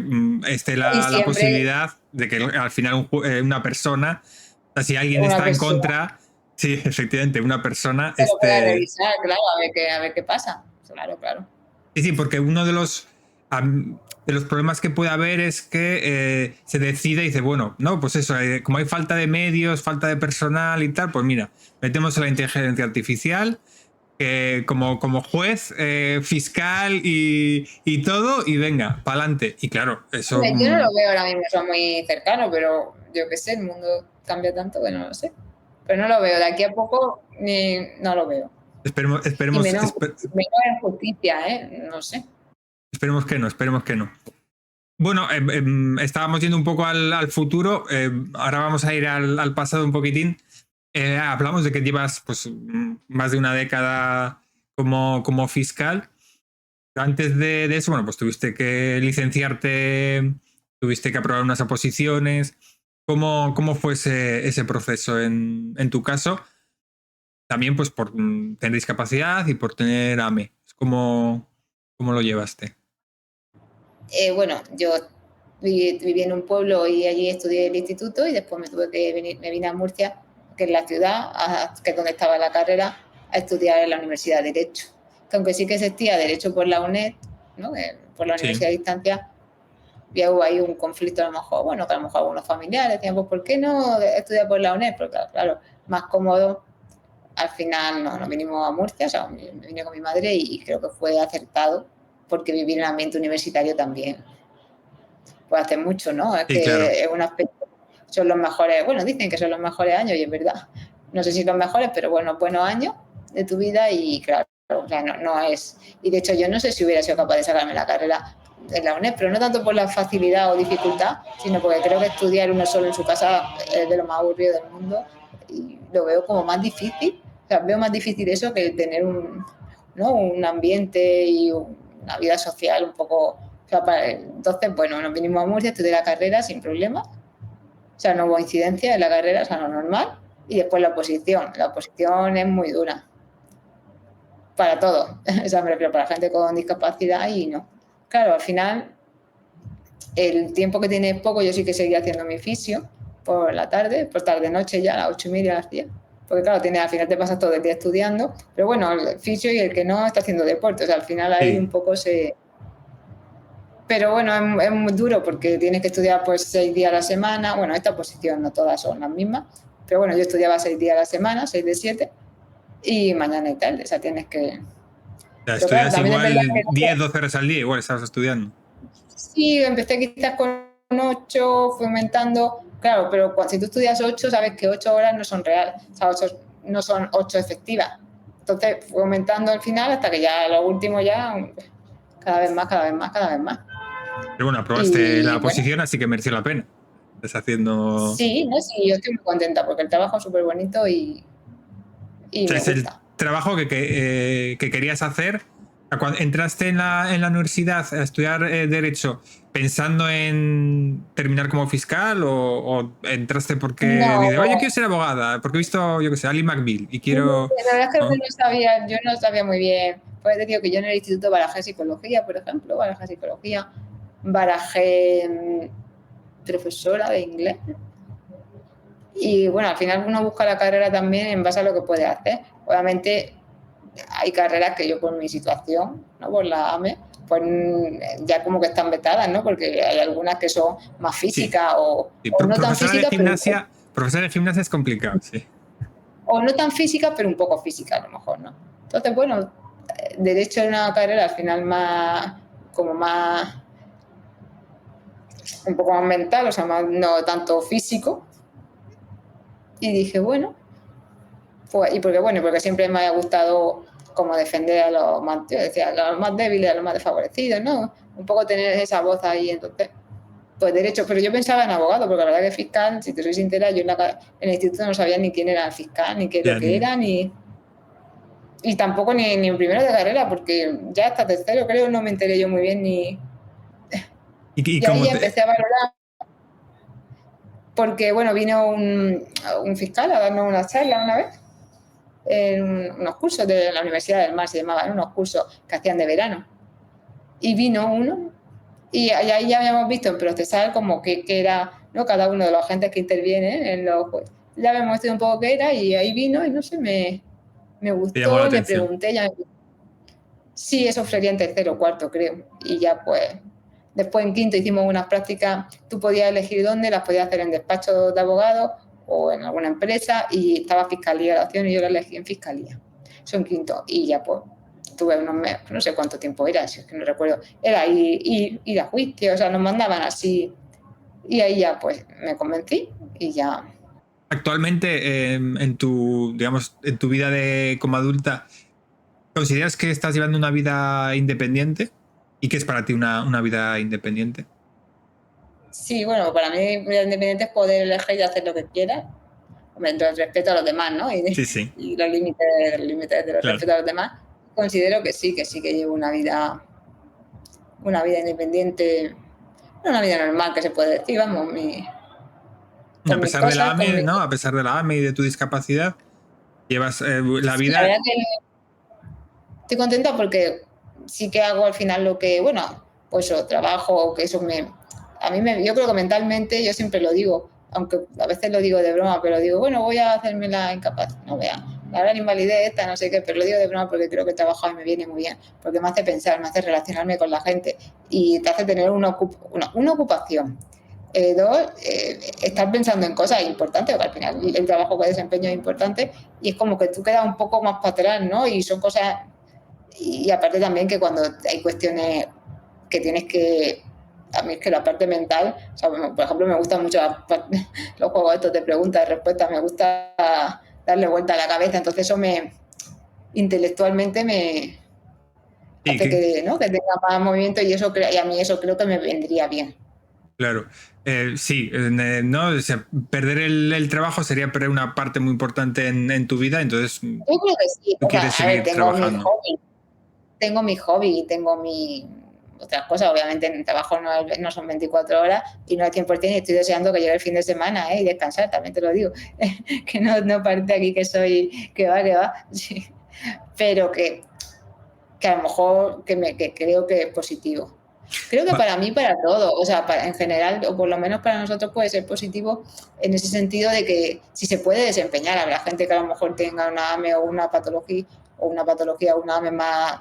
esté Y la siempre posibilidad de que al final una persona, o sea, si alguien una está en persona contra, sí, efectivamente, una persona, se lo pueda revisar, claro, a ver qué pasa. Claro, claro. sí, sí, porque uno de los problemas que puede haber es que se decide y dice, bueno, no, pues eso, como hay falta de medios, falta de personal y tal, pues mira, metemos a la inteligencia artificial como juez, fiscal y todo, y venga, para adelante. Y claro, eso... Hombre, yo no lo veo ahora mismo, son muy cercanos, pero yo qué sé, el mundo cambia tanto que no lo sé. Pero no lo veo, de aquí a poco no lo veo. esperemos, Y esperemos, menos, esper- menos en justicia, ¿eh? No sé. esperemos que no, esperemos que no. Bueno, estábamos yendo un poco al futuro, ahora vamos a ir al pasado un poquitín. Hablamos de que llevas pues, más de una década como fiscal. Antes de eso, bueno, pues tuviste que licenciarte, tuviste que aprobar unas oposiciones. ¿Cómo fue ese proceso en tu caso? También pues por tener discapacidad y por tener AME. ¿Cómo lo llevaste? Bueno, yo viví en un pueblo y allí estudié el instituto y después me vine a Murcia, que es la ciudad, que es donde estaba la carrera, a estudiar en la Universidad de Derecho. Que aunque sí que existía Derecho por la UNED, ¿no? Por la Sí, Universidad de Distancia, ya hubo ahí un conflicto a lo mejor, bueno, que a lo mejor algunos familiares decían, pues ¿por qué no estudiar por la UNED? Porque claro, más cómodo. Al final nos vinimos a Murcia, o sea, me vine con mi madre y creo que fue acertado porque vivir en el ambiente universitario también puede hacer mucho, ¿no? Es sí, claro. que es un aspecto, son los mejores, bueno, dicen que son los mejores años y es verdad. No sé si los mejores, pero bueno, buenos años de tu vida y claro, o sea, no es... Y de hecho yo no sé si hubiera sido capaz de sacarme la carrera en la UNED, pero no tanto por la facilidad o dificultad, sino porque creo que estudiar uno solo en su casa es de lo más aburrido del mundo y lo veo como más difícil. O sea, veo más difícil eso que tener ¿no? un ambiente y una vida social un poco... O sea, entonces, bueno, nos vinimos a Murcia, estudié la carrera sin problema. O sea, no hubo incidencia en la carrera, o sea, lo normal. Y después la oposición. La oposición es muy dura. Para todos. O sea, me refiero para gente con discapacidad y no. Claro, al final, el tiempo que tiene es poco, yo sí que seguía haciendo mi fisio por la tarde, por tarde-noche ya, a las 8:30, a las 10. Porque claro, al final te pasas todo el día estudiando, pero bueno, el fisio y el que no está haciendo deporte, o sea, al final ahí Sí. un poco se... Pero bueno, es muy duro porque tienes que estudiar pues 6 días a la semana, bueno, esta posición no todas son las mismas, pero bueno, yo estudiaba 6 días a la semana, 6 de 7, y mañana y tarde, o sea, tienes que... O sea, Pero claro, estudias también es verdad igual que 10 12 horas al día, igual estabas estudiando. sí, empecé quizás con 8, fui aumentando, claro, pero si tú estudias 8, sabes que 8 horas no son reales, o sea, 8, no son 8 efectivas. Entonces fui aumentando al final hasta que ya lo último ya cada vez más, cada vez más, cada vez más. Pero bueno, aprobaste Y la bueno, posición, así que mereció la pena. Estás haciendo... O sí, no, sí, yo estoy muy contenta porque el trabajo es súper bonito y sea, me es el gusta. trabajo que querías hacer. Cuando entraste en la universidad a estudiar Derecho, pensando en terminar como fiscal o entraste porque No, dices, oye, yo quiero ser abogada, porque he visto, yo qué sé, Ali McBeal y quiero... la verdad es que ¿no? yo no sabía muy bien. Pues te digo que yo en el instituto barajé psicología, por ejemplo, barajé psicología, barajé profesora de inglés. Y bueno, al final uno busca la carrera también en base a lo que puede hacer. Obviamente hay carreras que yo por mi situación, ¿no? Por la AME, pues ya como que están vetadas, ¿no? Porque hay algunas que son más Sí, físicas sí. o no tan físicas, pero Profesora de gimnasia es complicado, sí. o no tan físicas, pero un poco físicas a lo mejor, ¿no? Entonces, bueno, Derecho era una carrera al final más, como más, un poco más mental, o sea, más, no tanto físico. Y dije, bueno, pues, y porque siempre me ha gustado como defender a los más, yo decía, a los más débiles, a los más desfavorecidos, ¿no? Un poco tener esa voz ahí, entonces, pues derecho, pero yo pensaba en abogado, porque la verdad que fiscal, si te soy sincera, yo en el instituto no sabía ni quién era el fiscal, ni qué es lo que era, y tampoco ni en primero de carrera, porque ya hasta tercero creo no me enteré yo muy bien ni... Y Y ahí como empecé a valorar, porque bueno, vino un fiscal a darnos una charla una vez, en unos cursos de la Universidad del Mar, se llamaban unos cursos que hacían de verano. Y vino uno, y ahí ya habíamos visto en procesal como que era, ¿no? Cada uno de los agentes que intervienen en los... Pues, ya habíamos estudiado un poco qué era, y ahí vino, y no sé, me te llamó la gustó, le atención. pregunté, ya sí, eso ofrecía en tercero o cuarto, creo. Y ya pues, después en quinto hicimos unas prácticas, tú podías elegir dónde, las podías hacer en despachos de abogados o en alguna empresa, y estaba fiscalía la opción y yo la elegí en fiscalía. Eso en quinto. Y ya pues, tuve unos meses, no sé cuánto tiempo era, si es que no recuerdo, era ir a juicio, o sea, nos mandaban así. Y ahí ya pues me convencí y ya. Actualmente, digamos, en tu vida como adulta, ¿consideras que estás llevando una vida independiente? ¿Y qué es para ti una vida independiente? Sí, bueno, para mí vida independiente es poder elegir y hacer lo que quieras, mientras respeto a los demás, ¿no? Sí, sí, Y los límites de los claro. respeto a los demás. Considero que sí que llevo una vida independiente, una vida normal que se puede decir, vamos, A con mis pesar de la cosas, con AME, mi... ¿no? A pesar de la AME y de tu discapacidad, llevas la Sí, la verdad vida. que estoy contenta porque sí que hago al final lo que, bueno, pues o trabajo, que eso yo creo que mentalmente, yo siempre lo digo, aunque a veces lo digo de broma, pero digo, bueno, voy a hacerme la incapaz, no vea, la gran invalidez esta, no sé qué, pero lo digo de broma porque creo que trabajar me viene muy bien, porque me hace pensar, me hace relacionarme con la gente y te hace tener una ocupación. Dos, estar pensando en cosas importantes, porque al final el trabajo que desempeño es importante y es como que tú quedas un poco más para atrás, ¿no? Y son cosas, y aparte también que cuando hay cuestiones que tienes que, a mí es que la parte mental, o sea, por ejemplo, me gustan mucho los juegos estos de preguntas y respuestas, me gusta darle vuelta a la cabeza, entonces eso intelectualmente me Sí, hace que, ¿no? que tenga más movimiento y y a mí eso creo que me vendría bien. claro. Sí, ¿no? O sea, perder el trabajo sería perder una parte muy importante en tu vida, entonces Yo creo que sí, tú o sea, quieres a ver, seguir trabajando. tengo mi hobby, tengo mi otras cosas, obviamente en el trabajo no son 24 horas y no es 100% y estoy deseando que llegue el fin de semana y descansar, también te lo digo, que no parece aquí que soy, que va, sí. Pero que a lo mejor que creo que es positivo. Creo que Va- para mí, para todo, o sea, en general, o por lo menos para nosotros puede ser positivo en ese sentido de que si se puede desempeñar, habrá gente que a lo mejor tenga una AME o una patología o una AME más,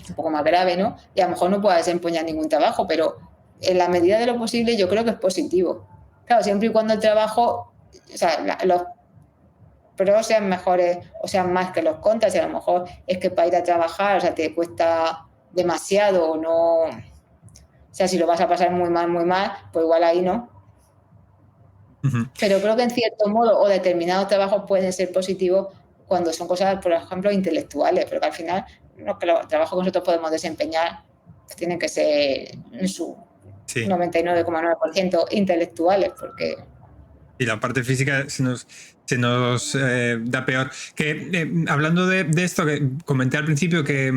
un poco más grave, ¿no? Y a lo mejor no pueda desempeñar ningún trabajo, pero en la medida de lo posible yo creo que es positivo. Claro, siempre y cuando el trabajo, o sea, los pros sean mejores o sean más que los contras, y a lo mejor es que para ir a trabajar, o sea, te cuesta demasiado o no, o sea, si lo vas a pasar muy mal, pues igual ahí no. Ujú. Pero creo que en cierto modo o determinados trabajos pueden ser positivos cuando son cosas, por ejemplo, intelectuales, porque al final los trabajos que nosotros podemos desempeñar pues, tienen que ser en su Sí. 99,9% intelectuales, porque... Y la parte física se nos da peor. Que hablando de esto, que comenté al principio que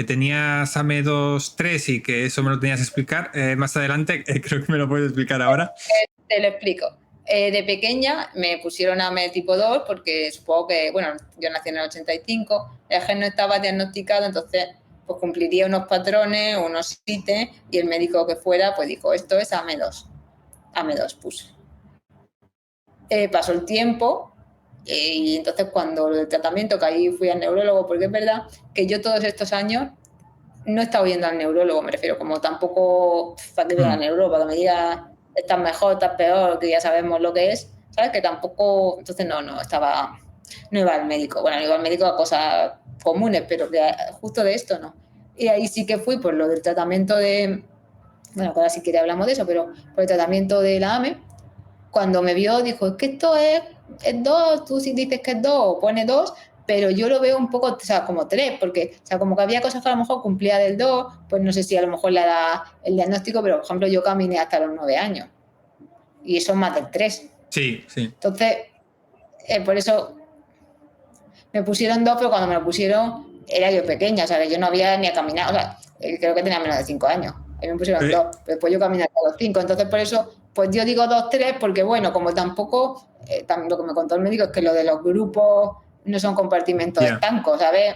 tenías AME 2-3 y que eso me lo tenías que explicar más adelante, creo que me lo puedes explicar ahora. Te lo explico. De pequeña me pusieron AME tipo 2 porque supongo que, bueno, yo nací en el 85, el gen no estaba diagnosticado, entonces pues cumpliría unos patrones, unos ítems y el médico que fuera pues dijo, esto es AME 2. AME 2 puso. Pasó el tiempo y entonces cuando el tratamiento, que ahí fui al neurólogo, porque es verdad que yo todos estos años no he estado yendo al neurólogo, me refiero, como tampoco para que venga al neurólogo, para que me diga estás mejor, estás peor, que ya sabemos lo que es, ¿sabes? Que tampoco, entonces no iba al médico. Bueno, iba al médico a cosas comunes, pero justo de esto no. Y ahí sí que fui por lo del tratamiento de, bueno, ahora si quiere hablamos de eso, pero por el tratamiento de la AME, cuando me vio dijo, es que esto es 2, tú sí dices que es 2 o pone 2, pero yo lo veo un poco, o sea, como 3, porque, o sea, como que había cosas que a lo mejor cumplía del 2, pues no sé si a lo mejor le da el diagnóstico, pero por ejemplo yo caminé hasta los 9 años y eso es más del 3. Sí, sí. Entonces, por eso me pusieron 2, pero cuando me lo pusieron era yo pequeña, o sea, que yo no había ni a caminar, o sea, creo que tenía menos de 5 años. A mí me pusieron 2, pero después yo caminé hasta los 5, entonces por eso, pues yo digo 2, 3, porque bueno, como tampoco, lo que me contó el médico es que lo de los grupos no son compartimentos estancos, ¿sabes?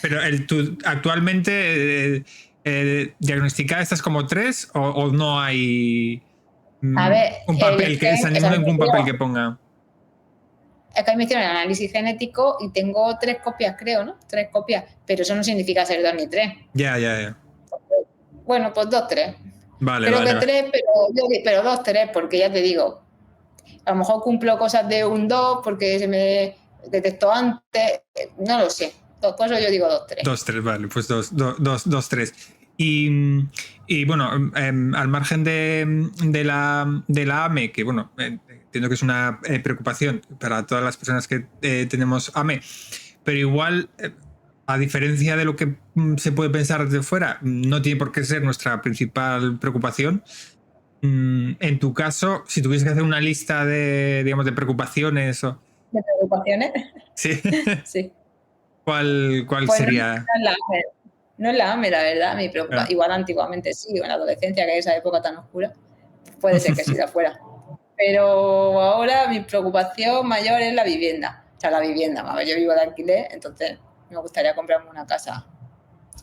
Pero tú actualmente diagnosticada estás como 3 o no hay a ver, un papel, que es ningún papel que ponga. Es que ahí me hicieron el análisis genético y tengo 3 copias, creo, ¿no? 3 copias, pero eso no significa ser 2 ni 3. Ya. Bueno, pues 2, 3. Vale, Creo vale. que 3, pero 2, 3, porque ya te digo, a lo mejor cumplo cosas de un 2 porque se me detectó antes, no lo sé. Por eso yo digo 2, 3. 2, 3, vale, pues 2, 3. Y bueno, al margen de la AME, que bueno, entiendo que es una preocupación para todas las personas que tenemos AME, pero igual, a diferencia de lo que se puede pensar desde fuera, no tiene por qué ser nuestra principal preocupación. En tu caso, si tuviese que hacer una lista de, digamos, de preocupaciones o... ¿De preocupaciones? Sí. Sí. ¿Cuál pues sería? No es la AME, la verdad, mi preocupación. Igual antiguamente sí, en la adolescencia, que es esa época tan oscura, puede ser que sí la fuera. Pero ahora mi preocupación mayor es la vivienda. O sea, la vivienda. A ver, yo vivo de alquiler, entonces me gustaría comprarme una casa.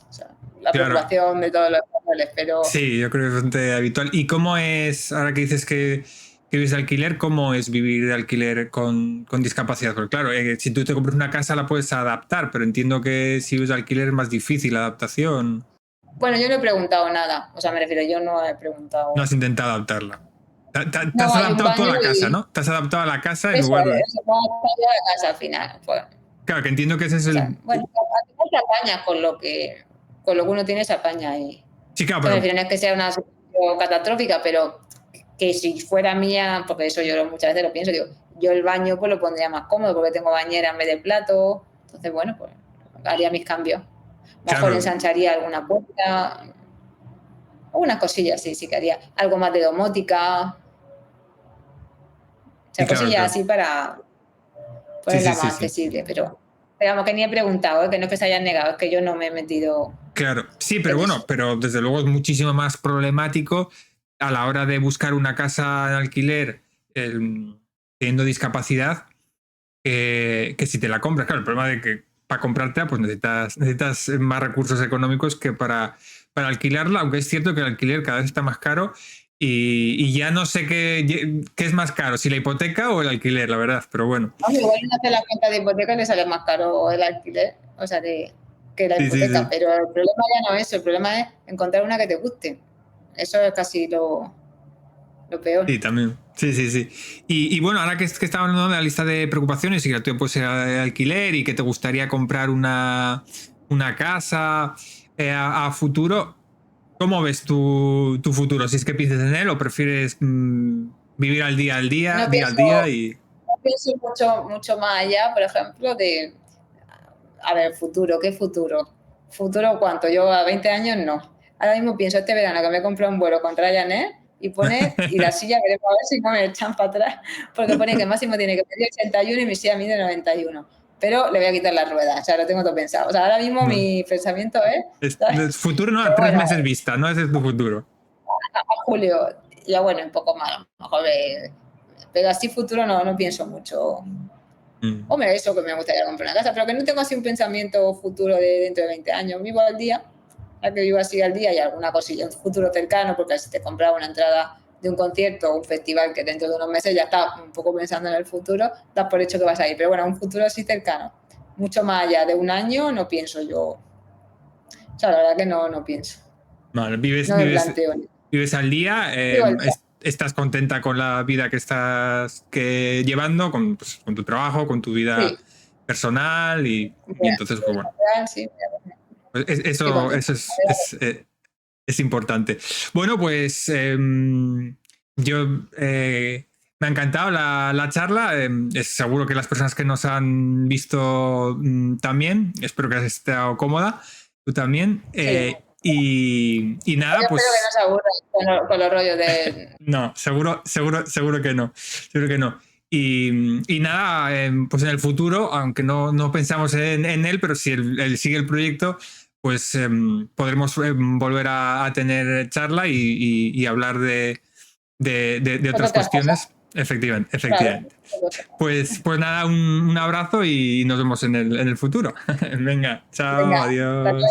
O sea, la preocupación de todos los españoles, pero... Sí, yo creo que es bastante habitual. ¿Y cómo es, ahora que dices que vives de alquiler, cómo es vivir de alquiler con discapacidad? Porque claro, si tú te compras una casa la puedes adaptar, pero entiendo que si vives de alquiler es más difícil la adaptación. Bueno, yo no he preguntado nada. O sea, me refiero, yo no he preguntado... No has intentado adaptarla. Te has No, hay un adaptado tú a la casa, baño ¿no? Te has adaptado a la casa en eso lugar de... es, eso, me he adaptado a la casa al final. Pues. Claro, que entiendo que ese es O sea, el... bueno, al final se apaña con lo que uno tiene, se apaña. Y, Sí, claro, me pero... refiero, no es que sea una situación catastrófica, pero que si fuera mía, porque eso yo muchas veces lo pienso, digo, yo el baño pues lo pondría más cómodo porque tengo bañera en vez de plato, entonces bueno, pues haría mis cambios. Mejor Claro, ensancharía alguna puerta, algunas cosillas, sí que haría. Algo más de domótica, o sea, claro, cosillas claro. así para ponerla Sí. más accesible, pero vamos, que ni he preguntado, que no es que se hayan negado, es que yo no me he metido Claro, sí, pero en bueno, eso. pero desde luego es muchísimo más problemático a la hora de buscar una casa en alquiler teniendo discapacidad que si te la compras. Claro, el problema de que para comprártela pues necesitas más recursos económicos que para alquilarla, aunque es cierto que el alquiler cada vez está más caro y ya no sé qué es más caro, si la hipoteca o el alquiler, la verdad, pero bueno. Igual no hace la cuenta de hipoteca y le sale más caro el alquiler, o sea, que la hipoteca, Sí. pero el problema ya no es eso, el problema es encontrar una que te guste. Eso es casi lo peor. Sí, también. Sí. Y bueno, ahora que estamos hablando de la lista de preocupaciones y que la tuya puede ser alquiler y que te gustaría comprar una casa a futuro, ¿cómo ves tu futuro? Si es que piensas en él o prefieres vivir al día No día al día y... pienso mucho más allá, por ejemplo, de, a ver, futuro, ¿qué futuro? ¿Futuro cuánto? Yo a 20 años no. Ahora mismo pienso este verano que me he comprado un vuelo con Ryanair y la silla veremos a ver si no me echan para atrás, porque pone que máximo tiene que medir 81 y mi silla mide 91. Pero le voy a quitar las ruedas, o sea, lo tengo todo pensado. O sea, ahora mismo Bueno, mi pensamiento es, es futuro no, a pero 3 meses vista, no ese es tu futuro. a julio, ya bueno, un poco más, a lo mejor, pero así futuro no pienso mucho. Hombre, eso que me gustaría comprar una casa, pero que no tengo así un pensamiento futuro de dentro de 20 años. Vivo al día, ya que vivo así al día y alguna cosilla, un futuro cercano, porque si te compras una entrada de un concierto o un festival que dentro de unos meses ya estás un poco pensando en el futuro, das por hecho que vas a ir. Pero bueno, un futuro así cercano, mucho más allá de un año, no pienso yo. O sea, la verdad que no pienso. Vale, No me planteo. vives al día, Vivo al día. estás contenta con la vida que estás llevando, con tu trabajo, con tu vida Sí. personal y entonces, pues bueno. Sí, Pues eso es importante. Bueno, pues yo me ha encantado la charla. Es seguro que las personas que nos han visto también. Espero que has estado cómoda. Tú también. sí. Y nada, Yo pues. espero que no se aburran con los rollos de. No, seguro que no. Seguro que no. Y nada, pues en el futuro, aunque no pensamos en él, pero si él sigue el proyecto, pues podremos volver a tener charla y hablar de otras cuestiones. Efectivamente. Claro. Pues nada, un abrazo y nos vemos en el futuro. Venga, chao, Venga, hasta adiós. luego.